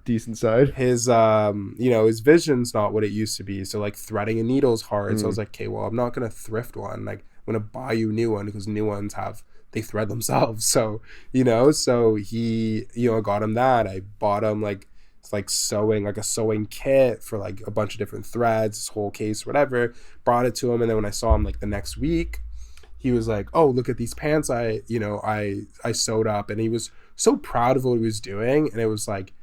decent side. His his vision's not what it used to be, so like threading a needle's hard. So I was like, okay, well, I'm not gonna thrift one, like I'm gonna buy you a new one, because new ones they thread themselves. So so he got him that. I bought him like sewing, like a sewing kit for like a bunch of different threads, this whole case, whatever. Brought it to him, and then when I saw him like the next week, he was like, oh, look at these pants I sewed up. And he was so proud of what he was doing. And it was like,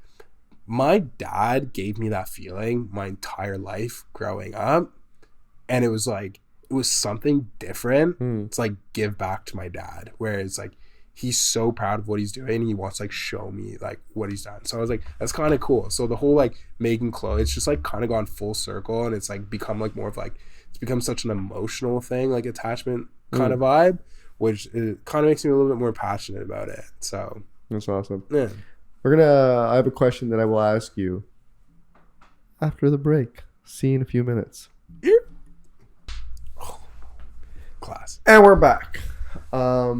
my dad gave me that feeling my entire life growing up, and it was like, it was something different. It's like give back to my dad, where it's like he's so proud of what he's doing, and he wants to like show me like what he's done. So I was like, that's kind of cool. So the whole like making clothes, it's just like kind of gone full circle, and it's like become like more of like, it's become such an emotional thing, like attachment kind of vibe, which it kind of makes me a little bit more passionate about it. So that's awesome. Yeah, I have a question that I will ask you after the break. See you in a few minutes. Class. And we're back. I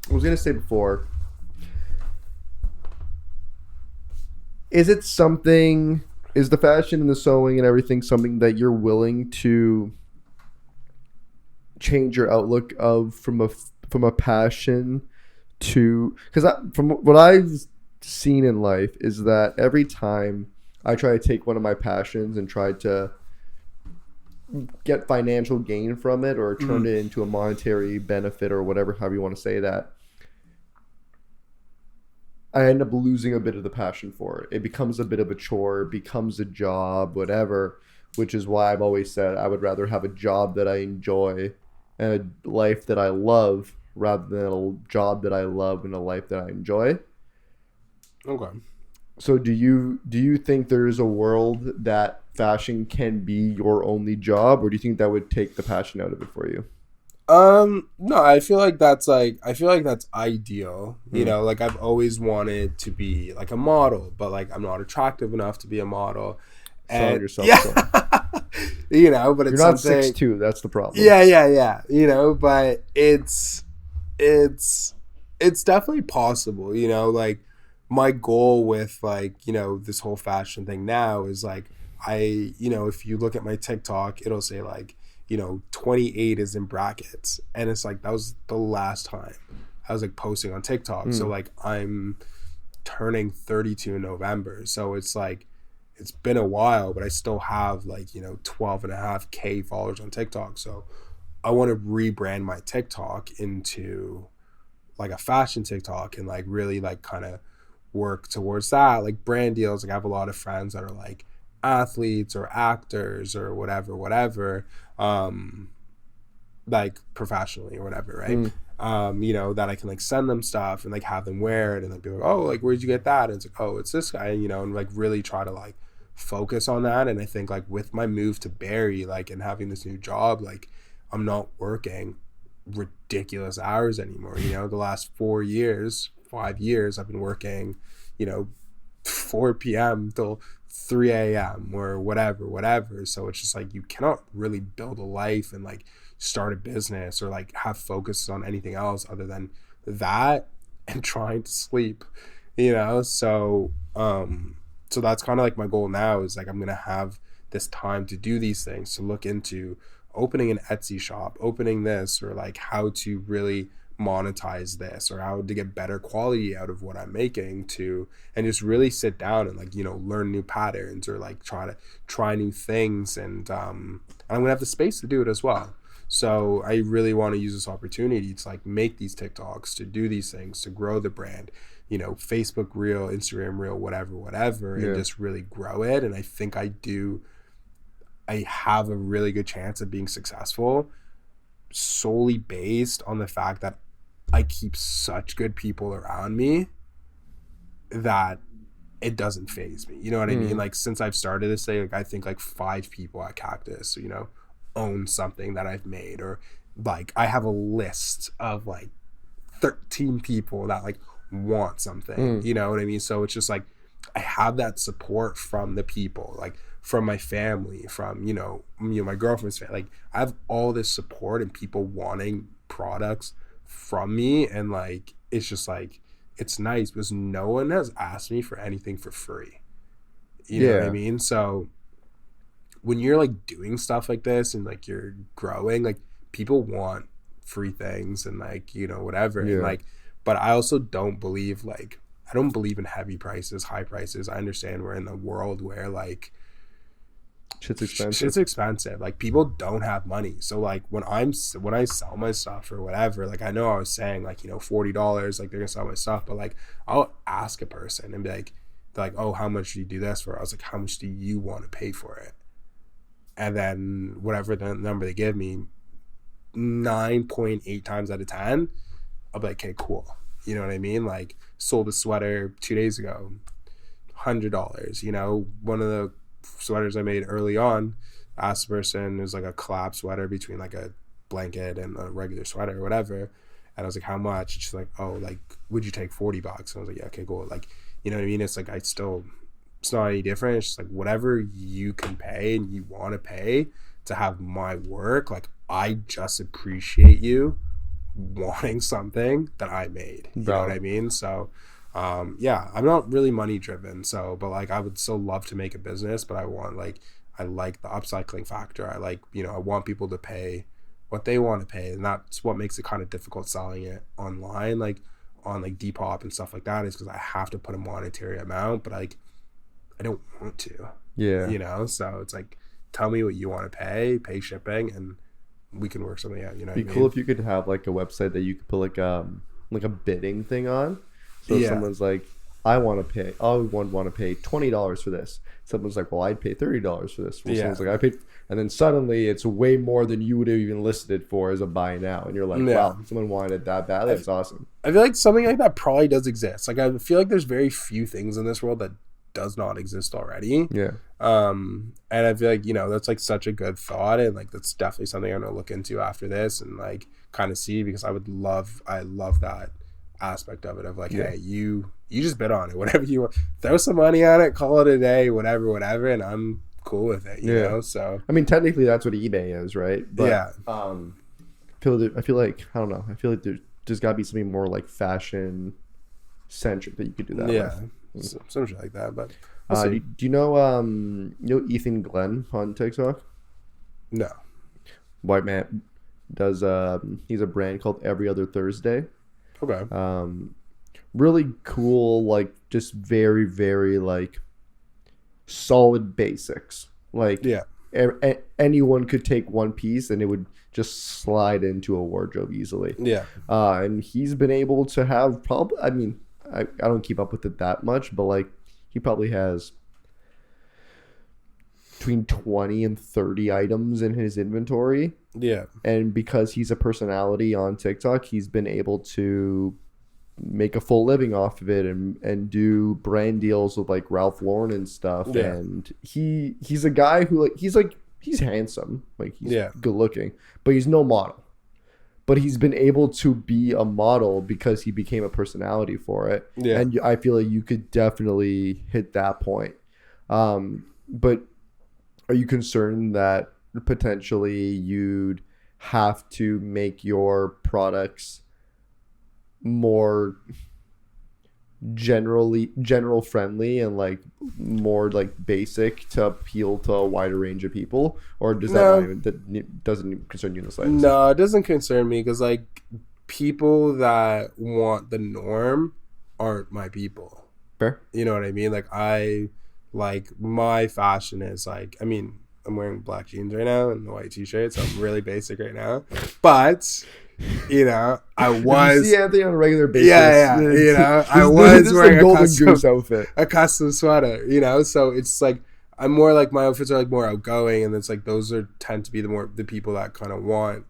was gonna say before, is the fashion and the sewing and everything something that you're willing to change your outlook of from a passion to, because from what I've seen in life is that every time I try to take one of my passions and try to get financial gain from it, or turn it into a monetary benefit, or whatever, however you want to say that, I end up losing a bit of the passion for it. It becomes a bit of a chore, it becomes a job, whatever, which is why I've always said I would rather have a job that I enjoy and a life that I love, rather than a job that I love and a life that I enjoy. Okay. So do you think there is a world that fashion can be your only job, or do you think that would take the passion out of it for you? No, I feel like that's ideal. Like I've always wanted to be like a model, but like I'm not attractive enough to be a model. And yourself, but it's you're not something, 6'2", that's the problem. Yeah. But it's definitely possible. Like my goal with like, you know, this whole fashion thing now is like, you know, if you look at my TikTok, it'll say like, you know, 28 is in brackets. And it's like, that was the last time I was like posting on TikTok. So like I'm turning 32 in November. So it's like, it's been a while, but I still have like, you know, 12.5K followers on TikTok. So I want to rebrand my TikTok into like a fashion TikTok and like really like kind of work towards that, like brand deals. Like I have a lot of friends that are like athletes or actors or whatever, like professionally or whatever, right? You know, that I can like send them stuff and like have them wear it and like be like, oh, like where'd you get that? And it's like, oh, it's this guy, you know, and like really try to like focus on that. And I think like with my move to Barrie, like and having this new job, like I'm not working ridiculous hours anymore. You know, the last 5 years I've been working, you know, 4 p.m. till 3 a.m. or whatever. So it's just like you cannot really build a life and like start a business or like have focus on anything else other than that and trying to sleep, you know. So so that's kind of like my goal now is like I'm gonna have this time to do these things, to look into opening an Etsy shop, opening this, or like how to really monetize this or how to get better quality out of what I'm making, to and just really sit down and like, you know, learn new patterns or like try new things. And I'm gonna have the space to do it as well. So I really want to use this opportunity to like make these TikToks, to do these things, to grow the brand, you know, Facebook Reel, Instagram Reel, whatever, and just really grow it. And I think I have a really good chance of being successful solely based on the fact that I keep such good people around me that it doesn't faze me. You know what I mean? Like since I've started this thing, like I think like 5 people at Cactus, you know, own something that I've made, or like I have a list of like 13 people that like want something, you know what I mean? So it's just like I have that support from the people, like from my family, from you know my girlfriend's family. Like I have all this support and people wanting products from me, and like it's just like it's nice because no one has asked me for anything for free. You know what I mean? So when you're like doing stuff like this and like you're growing, like people want free things and like, you know, whatever. And like, but I also don't believe like, I don't believe in heavy prices, high prices. I understand we're in a world where like shit's expensive. Shit's expensive. Like people don't have money. So like when I sell my stuff or whatever, like I know I was saying like, you know, $40, like they're gonna sell my stuff, but like I'll ask a person and be like, they're like, oh, how much do you do this for? I was like, how much do you want to pay for it? And then whatever the number they give me, 9.8 times out of 10, I'll be like, okay, cool. You know what I mean? Like sold a sweater 2 days ago, $100. You know, one of the sweaters I made early on, asked the person, it was like a collab sweater between like a blanket and a regular sweater or whatever. And I was like, how much? And she's like, oh, like, would you take $40? And I was like, yeah, okay, cool. Like, you know what I mean? It's like, it's not any different. It's just like whatever you can pay and you want to pay to have my work. Like I just appreciate you wanting something that I made. You know what I mean? So yeah, I'm not really money driven. So, but like I would still love to make a business, but I like the upcycling factor. I like, you know, I want people to pay what they want to pay. And that's what makes it kind of difficult selling it online, like on like Depop and stuff like that, is because I have to put a monetary amount, but like I don't want to. Yeah. You know, so it's like, tell me what you want to pay shipping, and we can work something out. You know, it'd be cool if you could have like a website that you could put like a bidding thing on. So if someone's like, I want to pay $20 for this. Someone's like, well, I'd pay $30 for this. Well, someone's like, I paid, and then suddenly it's way more than you would have even listed it for as a buy now, and you're like, wow, someone wanted it that badly. That's awesome. I feel like something like that probably does exist. Like I feel like there's very few things in this world that does not exist already. Yeah. And I feel like, you know, that's like such a good thought, and like that's definitely something I'm gonna look into after this and like kind of see, because I love that aspect of it, of like, hey, you just bid on it, whatever you want, throw some money on it, call it a day, whatever, and I'm cool with it, you know. So I mean, technically that's what eBay is, right? But, I feel like, I don't know, I feel like there's gotta be something more like fashion centric that you could do that Yeah, with. some shit like that. But we'll see. Do you know Ethan Glenn on TikTok? No. White man does he's a brand called Every Other Thursday. Okay. Really cool, like just very, very like solid basics. Like Yeah. anyone could take one piece and it would just slide into a wardrobe easily. Yeah. And he's been able to have probably, I mean, I don't keep up with it that much, but like he probably has between 20 and 30 items in his inventory. Yeah. And because he's a personality on TikTok, he's been able to make a full living off of it and do brand deals with like Ralph Lauren and stuff. Yeah. And he's a guy who he's handsome, like he's good looking, but he's no model. But he's been able to be a model because he became a personality for it. Yeah. And I feel like you could definitely hit that point. But are you concerned that potentially you'd have to make your products more general friendly and like more like basic to appeal to a wider range of people, or does that doesn't concern you in the slightest? No, it doesn't concern me because like people that want the norm aren't my people. Fair. You know what I mean? Like my fashion is like, I mean, I'm wearing black jeans right now and a white t-shirt, so I'm really basic right now. But you know, I was. You see Anthony on a regular basis. Yeah. You know, I was wearing a golden goose outfit, a custom sweater. You know, so it's like I'm more like my outfits are like more outgoing, and it's like those tend to be the people that kind of want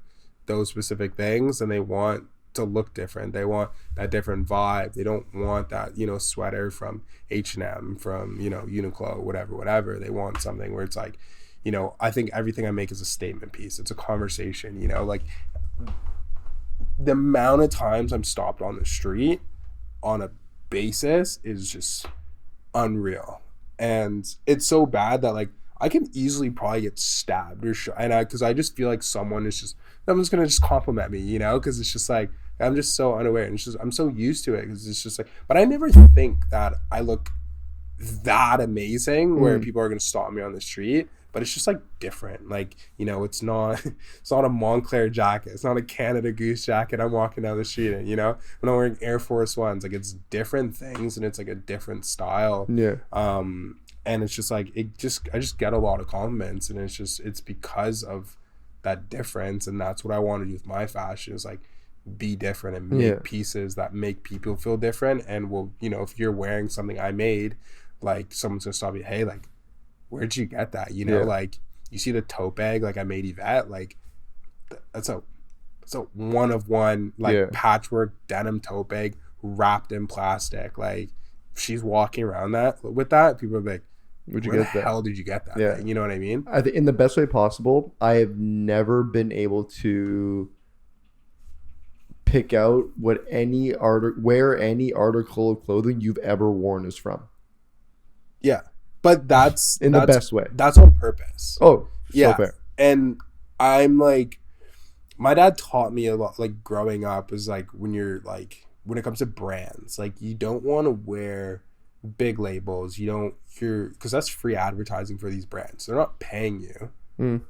those specific things, and they want to look different. They want that different vibe. They don't want that, you know, sweater from H&M, from, you know, Uniqlo, whatever. They want something where it's like, you know, I think everything I make is a statement piece. It's a conversation, you know, like the amount of times I'm stopped on the street on a basis is just unreal. And it's so bad that like I can easily probably get stabbed or because I just feel like someone's gonna just compliment me, you know, because it's just like I'm just so unaware, and it's just I'm so used to it because it's just like, but I never think that I look that amazing where people are gonna stop me on the street. But it's just like different, like, you know, it's not a Montclair jacket, it's not a Canada Goose jacket I'm walking down the street in, you know, when I'm wearing Air Force Ones, like it's different things and it's like a different style. And it's just like I just get a lot of compliments, and it's because of that difference. And that's what I want to do with my fashion, is like be different and make pieces that make people feel different. And will, you know, if you're wearing something I made, like someone's gonna stop you, hey, like, where'd you get that? You know, like you see the tote bag like I made Yvette, like that's a one of one like patchwork denim tote bag wrapped in plastic. Like she's walking around with that, people are like, where the hell did you get that thing? You know what I mean? I think in the best way possible. I have never been able to pick out where any article of clothing you've ever worn is from. Yeah. But that's the best way. That's on purpose. Oh, so fair. And I'm like, my dad taught me a lot, like growing up, is like when it comes to brands, like you don't want to wear big labels. Because that's free advertising for these brands. They're not paying you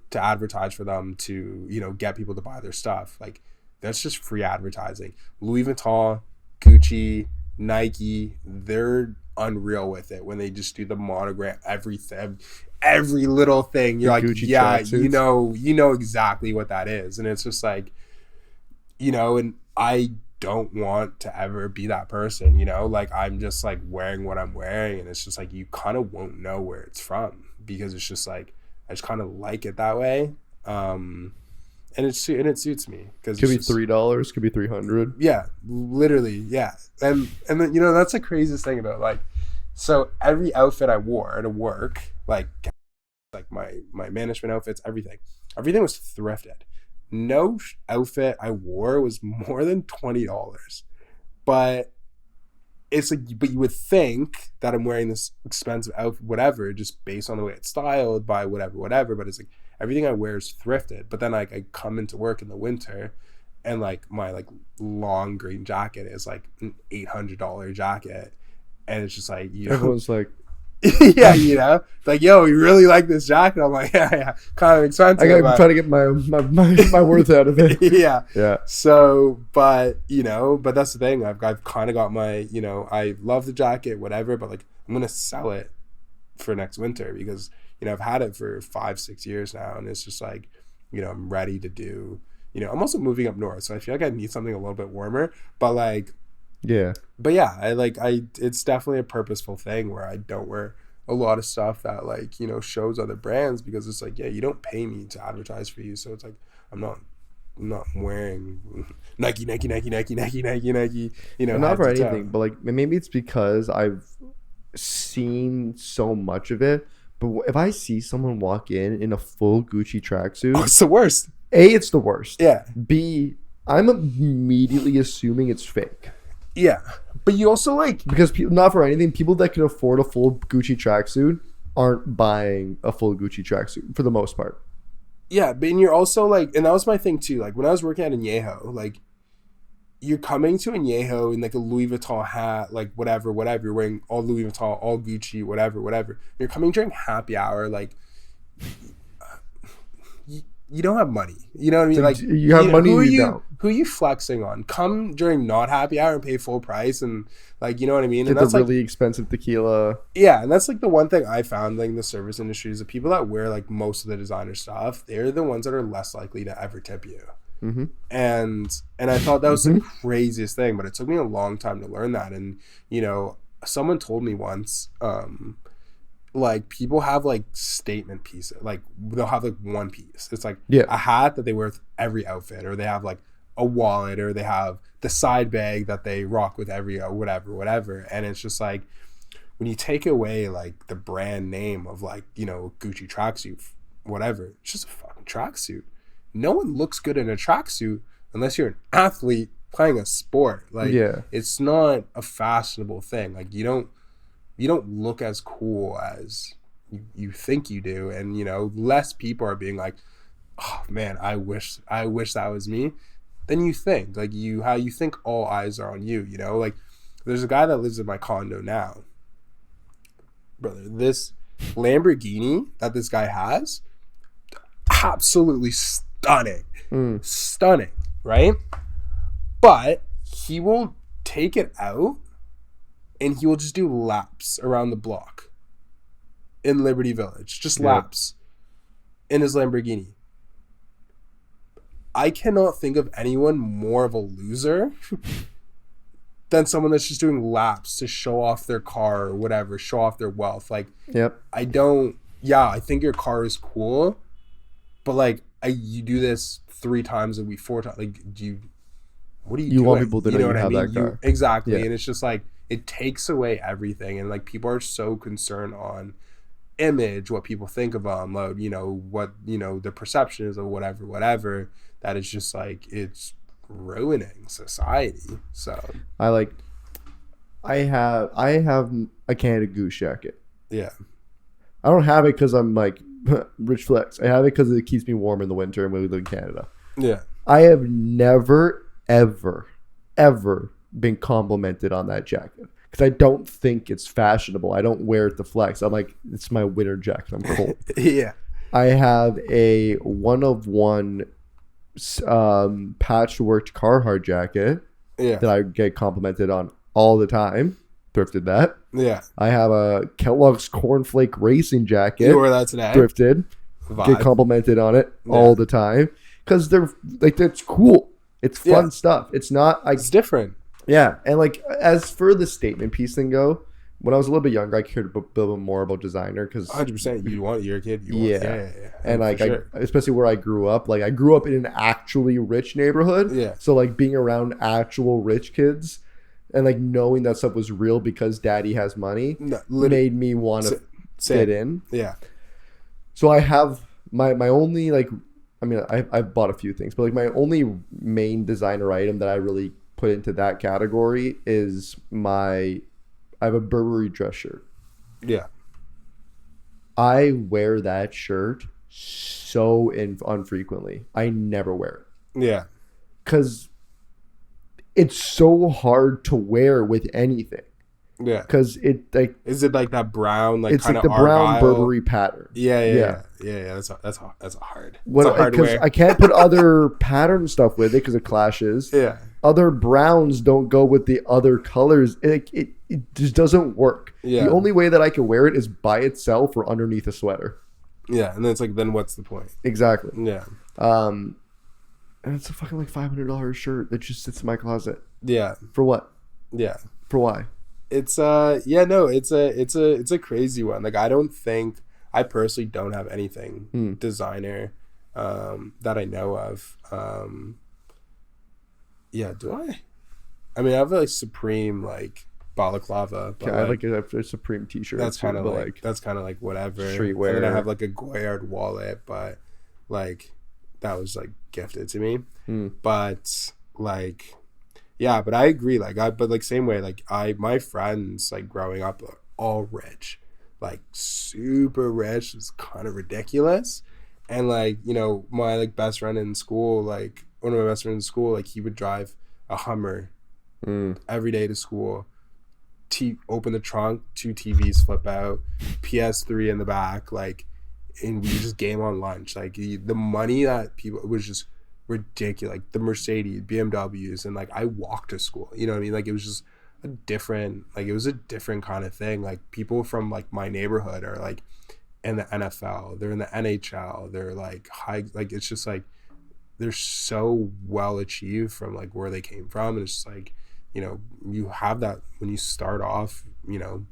to advertise for them to, you know, get people to buy their stuff. Like that's just free advertising. Louis Vuitton, Gucci, Nike, they're unreal with it when they just do the monogram, every little thing. You're like, Gucci you know exactly what that is. And it's just like, you know, and I don't want to ever be that person, you know, like I'm just like wearing what I'm wearing, and it's just like you kind of won't know where it's from, because it's just like I just kind of like it that way. And it suits me, because could be $3, could be $300. Yeah, literally, yeah. And then, you know, that's the craziest thing about, like, so every outfit I wore to work, like my management outfits, everything was thrifted. No outfit I wore was more than $20. But it's like, but you would think that I'm wearing this expensive outfit, whatever, just based on the way it's styled by whatever. But it's like everything I wear is thrifted. But then I come into work in the winter, and like my like long green jacket is like an $800 jacket, and it's just like, you know, Everyone's like, yeah, you know, like, yo, you really like this jacket? I'm like, yeah, kind of expensive. I'm trying to get my worth out of it. Yeah. Yeah. So, but you know, but that's the thing. I've kind of got my, you know, I love the jacket, whatever, but like I'm gonna sell it for next winter because, you know, I've had it for 5-6 years now, and it's just like, you know, I'm ready to do. You know, I'm also moving up north, so I feel like I need something a little bit warmer. But like, Yeah. but yeah, it's definitely a purposeful thing where I don't wear a lot of stuff that like, you know, shows other brands, because it's like, yeah, you don't pay me to advertise for you, so it's like I'm not wearing Nike, you know, Not head for to toe. anything, but like maybe it's because I've seen so much of it. But if I see someone walk in a full Gucci Oh, tracksuit, it's the worst. A, it's the worst. Yeah. B, I'm immediately assuming it's fake. Yeah. But you also like, Because not for anything, people that can afford a full Gucci tracksuit aren't buying a full Gucci tracksuit for the most part. yeah, but and you're also like, and that was my thing too. Like when I was working at Añejo, like you're coming to Añejo in like a Louis Vuitton hat, like whatever, you're wearing all Louis Vuitton, all Gucci, whatever. You're coming during happy hour, like you don't have money. You know what I mean? Like You have money, you don't. Who are you flexing on? Come during not happy hour and pay full price, and like, you know what I mean? Get And the that's like, really expensive tequila. yeah, and that's like the one thing I found like in the service industry is the people that wear like most of the designer stuff, they're the ones that are less likely to ever tip you. Mm-hmm. And I thought that was the craziest thing, but it took me a long time to learn that. And you know, someone told me once, like people have like statement pieces, like they'll have like one piece. It's like Yeah. a hat that they wear with every outfit, or they have like a wallet, or they have the side bag that they rock with every whatever. And it's just like when you take away like the brand name of like, you know, Gucci tracksuit, whatever, it's just a fucking tracksuit. No one looks good in a tracksuit unless you're an athlete playing a sport. Like, Yeah. it's not a fashionable thing. Like you don't look as cool as you think you do. And you know, less people are being like, oh man, I wish that was me, than you think. Like how you think all eyes are on you, you know? Like there's a guy that lives in my condo now. Brother, this Lamborghini that this guy has, absolutely stunning. Stunning, right? But he will take it out and he will just do laps around the block in Liberty Village. Just laps in his Lamborghini. I cannot think of anyone more of a loser than someone that's just doing laps to show off their car or whatever, show off their wealth. Like, Yep. I think your car is cool, but like, you do this 3 times a week, 4 times. Like, what do you doing? Want people to know you what have that car. Exactly. Yeah. And it's just like, it takes away everything. And like, people are so concerned on image, what people think of them, you know, what, you know, the perception is of whatever, that is just like, it's ruining society. So I have a Canada Goose jacket. yeah. I don't have it because I'm like rich flex. I have it because it keeps me warm in the winter and we live in Canada. Yeah. I have never, ever, ever been complimented on that jacket because I don't think it's fashionable. I don't wear it to flex. I'm like, it's my winter jacket. I'm cold. Yeah. I have a one of one patchwork Carhartt jacket Yeah. that I get complimented on all the time. Thrifted that. Yeah. I have a Kellogg's Cornflake Racing jacket. You wore that today? Thrifted. Vibe. Get complimented on it all the time because they're like, that's cool. It's fun stuff. It's not like, It's different. yeah. And like, as for the statement piece thing go, when I was a little bit younger, I cared a little bit more about designer because 100%. You want your kid. Yeah. Yeah. and like, For sure. especially where I grew up, like I grew up in an actually rich neighborhood. Yeah. So like being around actual rich kids and like knowing that stuff was real because daddy has money No, made me want to fit in. Yeah. So I have my only like, I mean, I've bought a few things, but like my only main designer item that I really put into that category is I have a Burberry dress shirt. Yeah. I wear that shirt so infrequently. I never wear it. Yeah. because it's so hard to wear with anything. Yeah. Because it like Is it like that brown, like it's kind like of the brown Argyle? Burberry pattern. Yeah. That's a hard. It's a hard Because wear. I can't put other pattern stuff with it because it clashes. Yeah. Other browns don't go with the other colors. It just doesn't work. Yeah. The only way that I can wear it is by itself or underneath a sweater. Yeah, and then it's like, then what's the point? Exactly. Yeah. And it's a fucking like $500 shirt that just sits in my closet. Yeah. For what? Yeah. For why? It's it's a crazy one. Like, I personally don't have anything designer that I know of. Yeah, do I? I mean, I have like Supreme, like balaclava, but Yeah, I like a Supreme t-shirt. that's kind of but, like that's kind of like whatever. Streetwear. And then I have like a Goyard wallet, but like that was like gifted to me. But like, yeah, but I agree. But like same way. Like my friends like growing up are all rich, like super rich. It's kind of ridiculous. And like, you know, my like best friend in school, like one of my best friends in school, like he would drive a Hummer every day to school. Open the trunk, 2 TVs flip out, PS3 in the back, like, and we just game on lunch. Like the money that people, it was just ridiculous. Like the Mercedes, BMWs, and like I walked to school. You know what I mean? Like it was just a different kind of thing. Like people from like my neighborhood are like in the NFL, they're in the NHL, they're like high. Like it's just like they're so well achieved from like where they came from, and it's just like, you know, you have that when you start off, you know,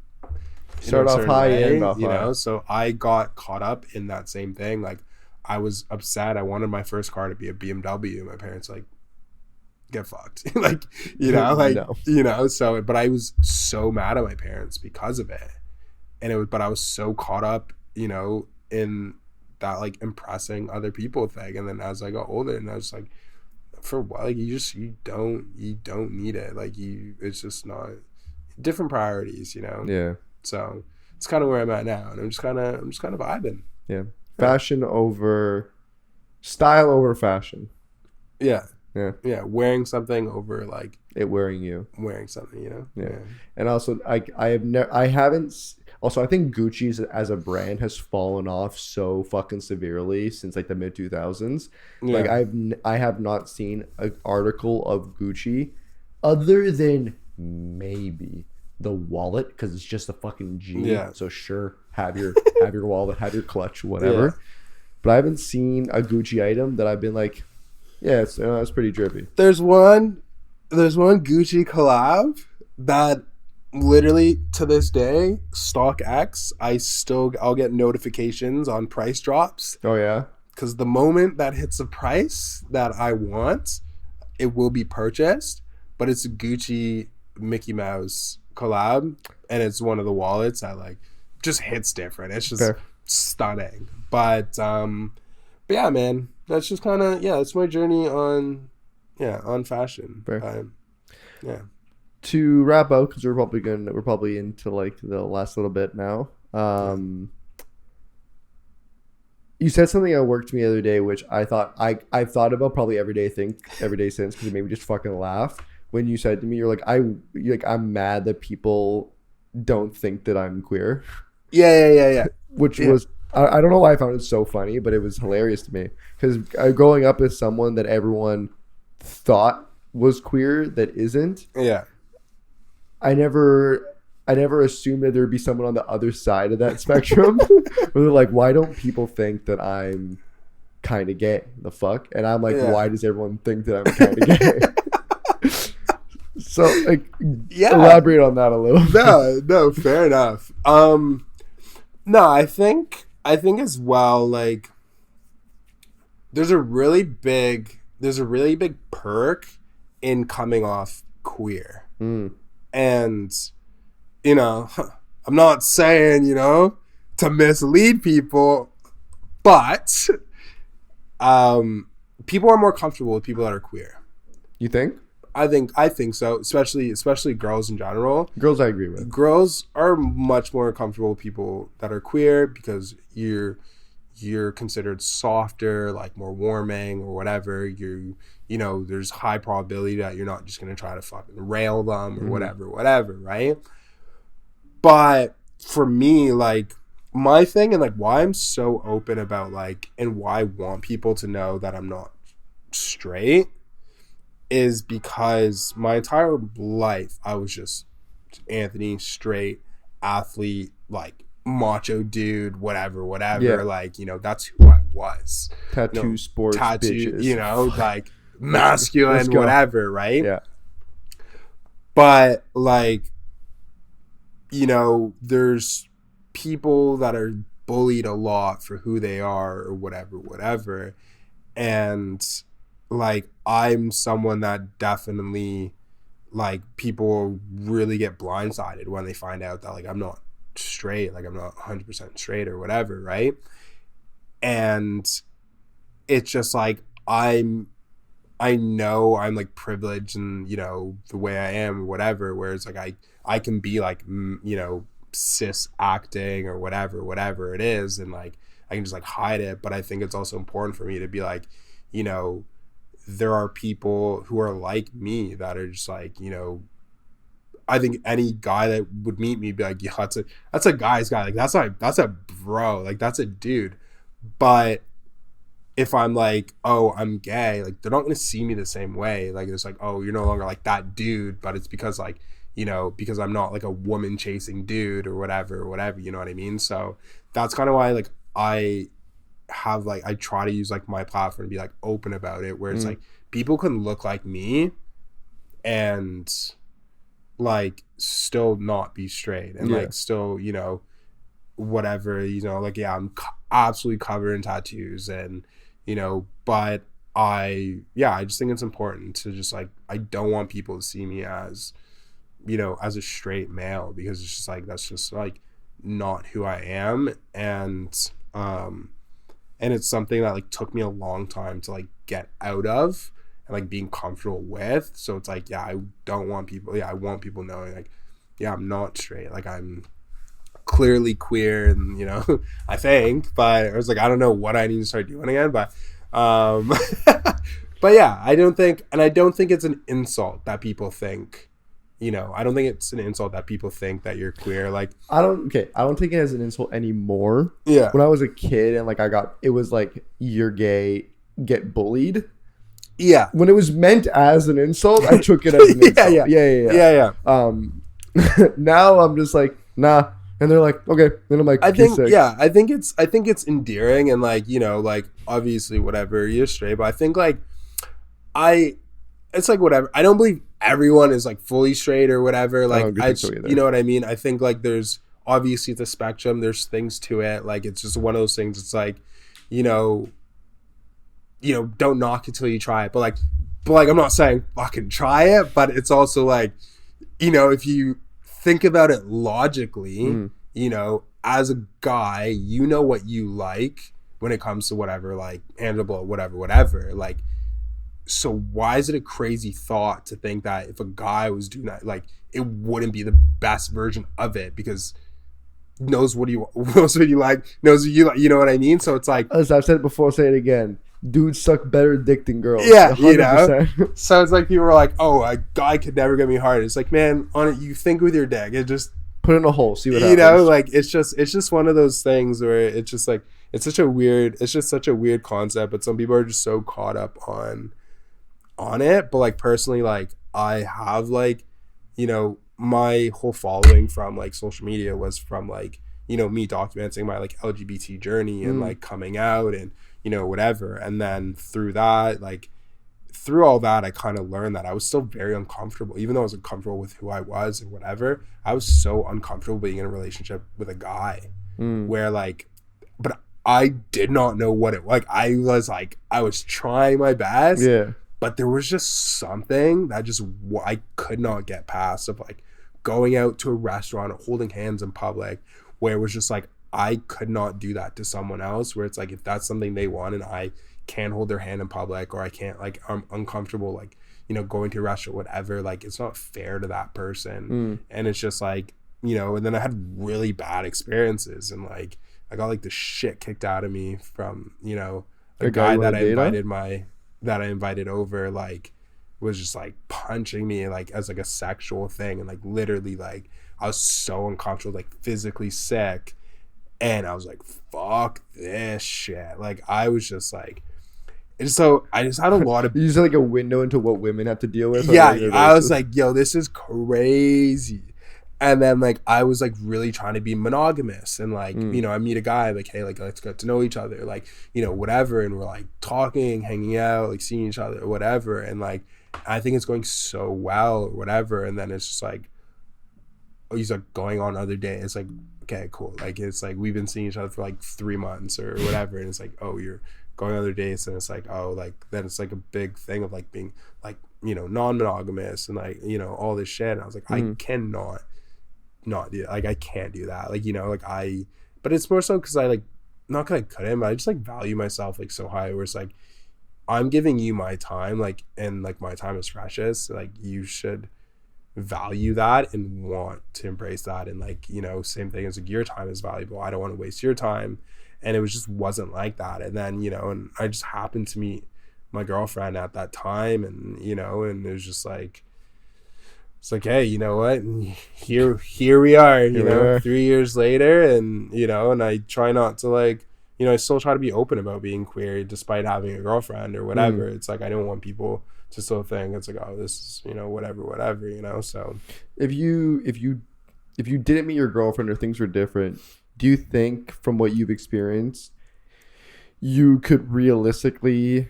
Start off high, end off you high. know. So I got caught up in that same thing. Like I was upset. I wanted my first car to be a BMW. My parents like, get fucked. Like, you know, like, No. you know, so, but I was so mad at my parents because of it. But I was so caught up, you know, in that like impressing other people thing. And then as I got older, and I was like, for what? Like you don't need it. Like it's just not, different priorities, you know? Yeah. So it's kind of where I'm at now. And I'm just kind of vibing. Yeah. Fashion over style over fashion. Yeah. Yeah. Yeah. Wearing something over like It wearing you. wearing something, you know? Yeah. And also I think Gucci as a brand has fallen off so fucking severely since like the mid 2000s. Yeah. Like I have not seen an article of Gucci other than maybe the wallet, because it's just a fucking G. Yeah. So sure, have your wallet, have your clutch, whatever. Yeah. But I haven't seen a Gucci item that I've been like, yeah, it's pretty drippy. There's one Gucci collab that literally to this day, StockX, I'll get notifications on price drops, Oh yeah. because the moment that hits a price that I want, it will be purchased. But it's a Gucci Mickey Mouse collab, and it's one of the wallets that like just hits different. It's just Fair. stunning. But yeah, man, that's just kind of, yeah, that's my journey on fashion. Fair. Yeah. To wrap out, because we're probably into like the last little bit now. You said something at work to me the other day, which I've thought about probably every day since, because it made me just fucking laugh. When you said to me, you're like, I'm mad that people don't think that I'm queer. Yeah. Which Yeah. was, I don't know why I found it so funny, but it was hilarious to me. Because growing up as someone that everyone thought was queer that isn't, Yeah. I never assumed that there'd be someone on the other side of that spectrum where they're like, why don't people think that I'm kind of gay? The fuck? And I'm like, Yeah. why does everyone think that I'm kind of gay? So, like, Yeah. elaborate on that a little. No, fair enough. No, I think as well, like, there's a really big perk in coming off queer. And, you know, I'm not saying, you know, to mislead people, but people are more comfortable with people that are queer. You think? I think so, especially girls in general. Girls, I agree with. Girls are much more comfortable with people that are queer because you're you're considered softer, like more warming or whatever, there's high probability that you're not just going to try to fucking rail them or whatever, right? But for me, like, my thing and like why I'm so open about like and why I want people to know that I'm not straight is because my entire life I was just Anthony, straight athlete, like macho dude, whatever, Yeah. like, that's who I was. Tattoo sports bitches. Like masculine, Let's go. whatever, right? Yeah. But like, there's people that are bullied a lot for who they are or whatever. And like, I'm someone that definitely, like, people really get blindsided when they find out that like I'm not straight, like I'm not 100% straight or whatever, right? And it's just like I know I'm like privileged and the way I am or whatever, whereas like I can be like cis acting or whatever it is, and like I can just like hide it. But I think it's also important for me to be like, there are people who are like me that are just like, I think any guy that would meet me be like, yeah, that's a guy's guy, like that's a bro, like that's a dude. But if I'm like, oh, I'm gay, like they're not gonna see me the same way. Like it's like, oh, you're no longer like that dude, but it's because like, because I'm not like a woman chasing dude or whatever, you know what I mean? So that's kind of why like I try to use like my platform to be like open about it, where it's like people can look like me and like still not be straight and like still whatever, like, yeah, I'm absolutely covered in tattoos and but I just think it's important to just like, I don't want people to see me as as a straight male, because it's just like, that's just like not who I am. And it's something that like took me a long time to like get out of and like being comfortable with. So it's like, I don't want people, I want people knowing like, I'm not straight, like I'm clearly queer, and I think, but I was like, I don't know what I need to start doing again, but but yeah, I don't think it's an insult that people think, I don't think it's an insult that people think that you're queer. Like, I don't take it as an insult anymore. Yeah. When I was a kid and like it was like, you're gay, get bullied. Yeah. When it was meant as an insult, I took it as an insult. Yeah. Now I'm just like, nah. And they're like, okay. Then I'm like, I think it's endearing and like, like obviously whatever, you're straight, but I think like it's like whatever. I don't believe everyone is like fully straight or whatever. Like you know what I mean? I think like there's obviously the spectrum, there's things to it. Like it's just one of those things. It's like, don't knock it till you try it. But like I'm not saying fucking try it, but it's also like, if you think about it logically, as a guy, what you like when it comes to whatever, like handleable, whatever, like, so why is it a crazy thought to think that if a guy was doing that, like it wouldn't be the best version of it, because knows what you like, knows what you like, you know what I mean? So it's like, as I've said it before, say it again, dudes suck better dick than girls. Yeah, 100%. So it's like people are like, oh, a guy could never get me hard. It's like, man, on it, you think with your dick, it just put it in a hole, see what happens. Like it's just one of those things where it's just like, it's such a weird concept, but some people are just so caught up on it. But like personally, like I have like, my whole following from like social media was from like, me documenting my like LGBT journey and like coming out and whatever. And then through that, like through all that, I kind of learned that I was still very uncomfortable, even though I was uncomfortable with who I was or whatever. I was so uncomfortable being in a relationship with a guy where like, but I did not know what it like. I was trying my best. Yeah. But there was just something that just I could not get past, of like going out to a restaurant, holding hands in public, where it was just like, I could not do that to someone else, where it's like, if that's something they want and I can't hold their hand in public, or I can't, like, I'm uncomfortable, like, going to a restaurant, whatever, like, it's not fair to that person. And it's just like, and then I had really bad experiences, and like I got like the shit kicked out of me from, you know, a A guy guy you that wanna I invited over, like was just like punching me like as like a sexual thing, and like literally like I was so uncomfortable, like physically sick, and I was like, fuck this shit. Like I was just like, and so I just had a lot of You use like a window into what women have to deal with. On a yeah, regular I was basis. like, yo, this is crazy. And then like I was like really trying to be monogamous, and like, you know, I meet a guy like, hey, like let's get to know each other, like, you know, whatever, and we're like talking, hanging out, like seeing each other or whatever, and like I think it's going so well or whatever, and then it's just like, oh, he's like going on other days. It's like, okay, cool. Like it's like we've been seeing each other for like 3 months or whatever, and it's like, oh, you're going on other dates, and it's like, oh, like then it's like a big thing of like being like, you know, non-monogamous and like, you know, all this shit. And I was like, I cannot not do that. Like I can't do that. Like, you know, like but it's more so because I like, not because I couldn't, but I just like value myself like so high, where it's like I'm giving you my time, like, and like my time is precious. Like you should value that and want to embrace that, and like, you know, same thing as like your time is valuable. I don't want to waste your time. And it was just wasn't like that. And then, you know, and I just happened to meet my girlfriend at that time, and you know, and it was just like, it's like, hey, you know what, here we are, you know, 3 years later, and you know, and I try not to like, you know, I still try to be open about being queer despite having a girlfriend or whatever. It's like I don't want people to still think it's like, oh, this is, you know, whatever, you know. So if you didn't meet your girlfriend or things were different, do you think from what you've experienced you could realistically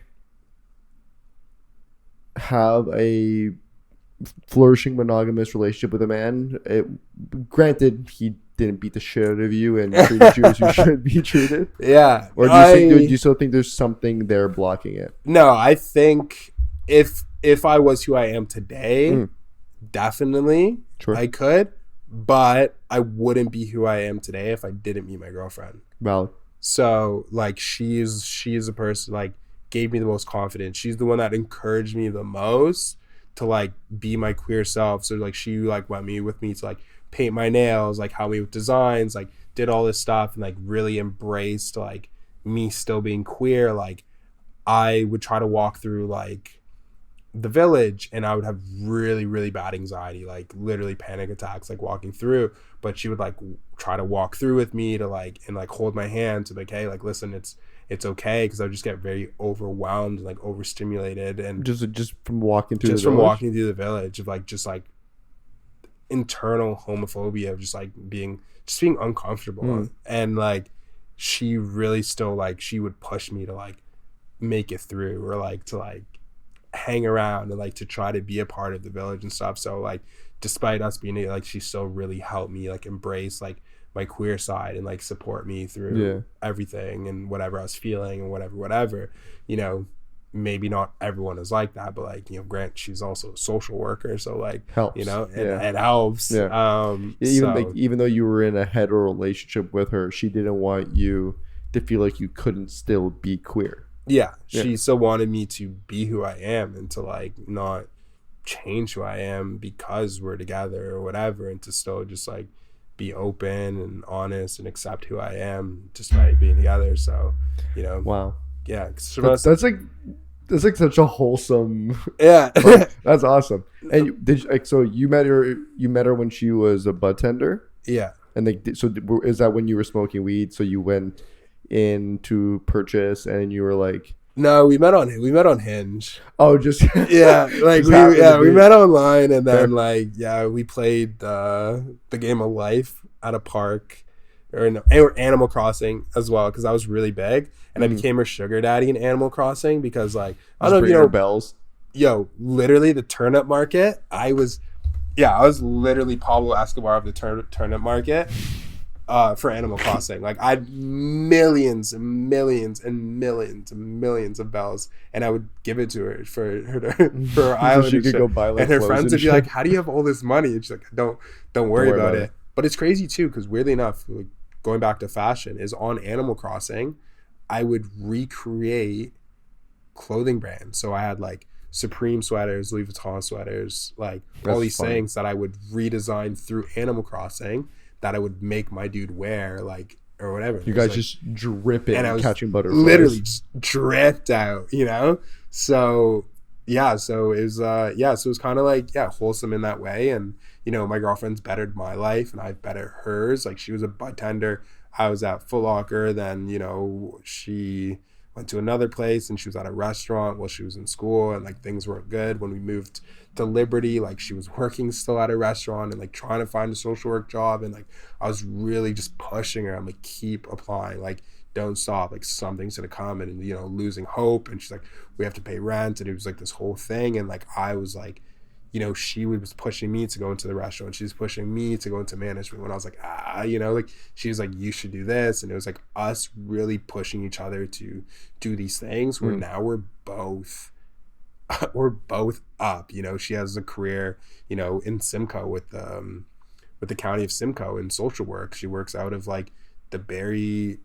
have a flourishing monogamous relationship with a man? Granted, he didn't beat the shit out of you and treated you as you should be treated. yeah. Or do you still think there's something there blocking it? No, I think if I was who I am today, definitely Sure. I could, but I wouldn't be who I am today if I didn't meet my girlfriend. Valid. So like she is a person like gave me the most confidence. She's the one that encouraged me the most to like be my queer self. So like she like went with me to like paint my nails, like help me with designs, like did all this stuff, and like really embraced like me still being queer. Like I would try to walk through like the village and I would have really, really bad anxiety, like literally panic attacks, like walking through, but she would like try to walk through with me to like, and like hold my hand to like, hey, like listen, it's okay, because I would just get very overwhelmed and like overstimulated, and Just from walking through just the from village? walking through the village of like just like internal homophobia of just like being uncomfortable. And like she really still like she would push me to like make it through, or like to like hang around and like to try to be a part of the village and stuff. So like despite us being like, she still really helped me like embrace like my queer side and like support me through everything and whatever I was feeling and whatever, you know. Maybe not everyone is like that, but like, you know, Grant, she's also a social worker, so like Helps. you know, it helps. Even though you were in a hetero relationship with her, she didn't want you to feel like you couldn't still be queer. Yeah, she still wanted me to be who I am and to like not change who I am because we're together or whatever, and to still just like be open and honest and accept who I am despite being together. So, you know, Wow. Yeah, that's like such a wholesome. Yeah, that's awesome. And so you met her when she was a bud tender? Yeah. And is that when you were smoking weed? So you went in to purchase, and you were like, no, we met on Hinge. Oh, just yeah, like we met online, and then like we played the game of life at a park. Or Animal Crossing as well, because I was really big, and I became her sugar daddy in Animal Crossing, because like I don't know if you know bells. Yo, literally the turnip market. I was literally Pablo Escobar of the turnip market for Animal Crossing. Like I had millions and millions and millions and millions of bells, and I would give it to her for her island. So she could go buy like, and her friends would be like, "How do you have all this money?" And she's like, "Don't worry about it." But it's crazy too, because weirdly enough, like, going back to fashion, is on Animal Crossing, I would recreate clothing brands. So I had like Supreme sweaters, Louis Vuitton sweaters, like all these things that I would redesign through Animal Crossing that I would make my dude wear like or whatever. You It was guys just dripping, and I was catching butterflies. literally just dripped out, you know? So yeah, so it was so it was kind of like, yeah, wholesome in that way. And you know, my girlfriend's bettered my life and I've bettered hers. Like, she was a bartender, I was at Foot Locker, then, you know, she went to another place and she was at a restaurant while she was in school, and like things weren't good. When we moved to Liberty, like she was working still at a restaurant and like trying to find a social work job, and like I was really just pushing her. I'm like, keep applying, like don't stop, like something's gonna come, and you know, losing hope. And she's like, we have to pay rent, and it was like this whole thing. And like I was like, you know, she was pushing me to go into the restaurant, she was pushing me to go into management, when I was like, you know, like she was like, you should do this. And it was like us really pushing each other to do these things where now we're both up. You know, she has a career, you know, in Simcoe with the county of Simcoe in social work. She works out of like the Barrie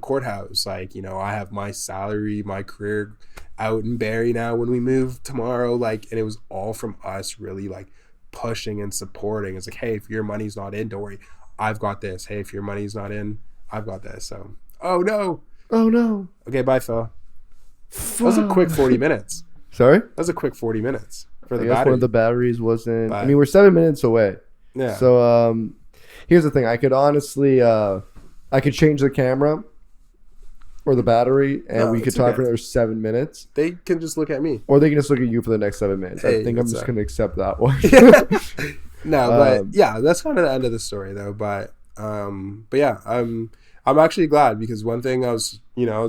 courthouse. Like, you know, I have my salary, my career out in Barrie now when we move tomorrow. Like, and it was all from us really like pushing and supporting. It's like, hey, if your money's not in, don't worry, I've got this. Hey, if your money's not in, I've got this. So oh no, okay, bye Phil. That was a quick 40 minutes. Sorry? That was a quick 40 minutes for the I guess battery. one of the batteries wasn't. But- I mean, we're 7 minutes away. Yeah. So here's the thing. I could honestly, I could change the camera or the battery, and No, we could it's talk okay. for another 7 minutes. They can just look at me. Or they can just look at you for the next 7 minutes. I Hey, think I'm that's just a- going to accept that one. No, but yeah, that's kind of the end of the story though. But yeah, I'm actually glad, because one thing I was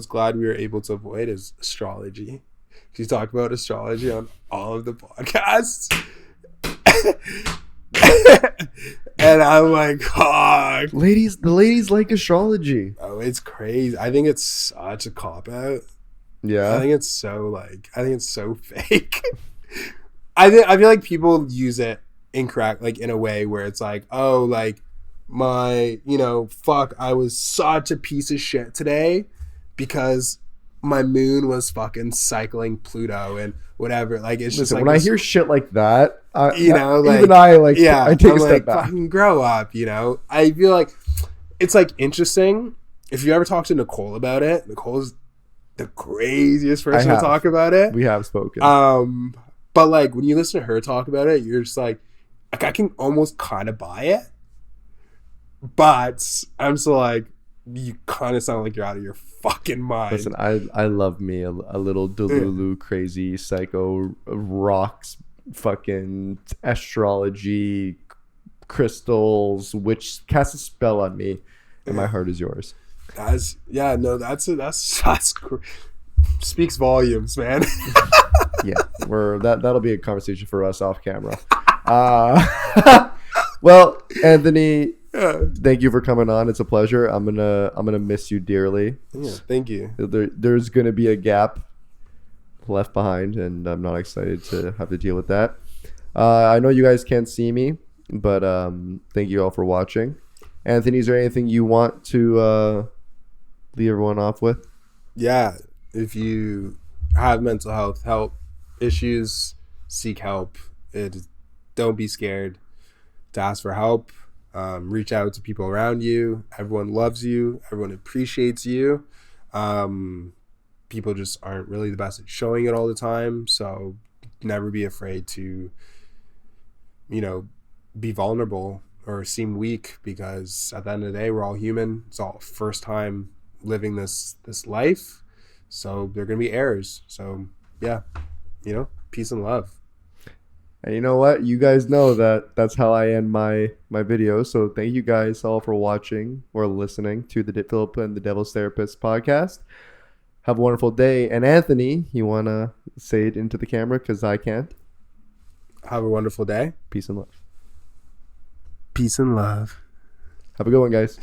glad we were able to avoid is astrology. You talk about astrology on all of the podcasts. And I'm like, oh, The ladies like astrology. it's crazy. I think it's such a cop out. I Yeah. think it's so fake. I feel like people use it incorrect, like in a way where it's like, oh, like my, you know, fuck, I was such a piece of shit today because my moon was fucking cycling Pluto and whatever. Like, it's just Listen, like when I this- hear shit like that, You know, like- even I yeah, I take I'm a step like, back. fucking grow up, you know. I feel like it's like interesting. If you ever talk to Nicole about it, Nicole's the craziest person to have. talk about it. We have spoken. But like when you listen to her talk about it, you're just like I can almost kind of buy it, but I'm still like, you kind of sound like you're out of your fucking mind. Listen, I love me a little Delulu crazy psycho rocks, fucking astrology, crystals, which cast a spell on me, and my heart is yours. That's speaks volumes, man. Yeah, that'll be a conversation for us off camera. Well, Anthony, thank you for coming on. It's a pleasure. I'm gonna miss you dearly. Yeah, thank you. There's gonna be a gap left behind, and I'm not excited to have to deal with that. I know you guys can't see me, but thank you all for watching. Anthony, is there anything you want to leave everyone off with? Yeah, if you have mental health issues, seek help. Don't be scared to ask for help. Reach out to people around you. Everyone loves you. Everyone appreciates you. People just aren't really the best at showing it all the time. So never be afraid to, you know, be vulnerable or seem weak, because at the end of the day, we're all human. It's all first time living this life. So there are going to be errors. So yeah, you know, peace and love. And you know what? You guys know that's how I end my videos. So thank you guys all for watching or listening to the Philip and the Devil's Therapist podcast. Have a wonderful day. And Anthony, you want to say it into the camera because I can't? Have a wonderful day. Peace and love. Peace and love. Have a good one, guys.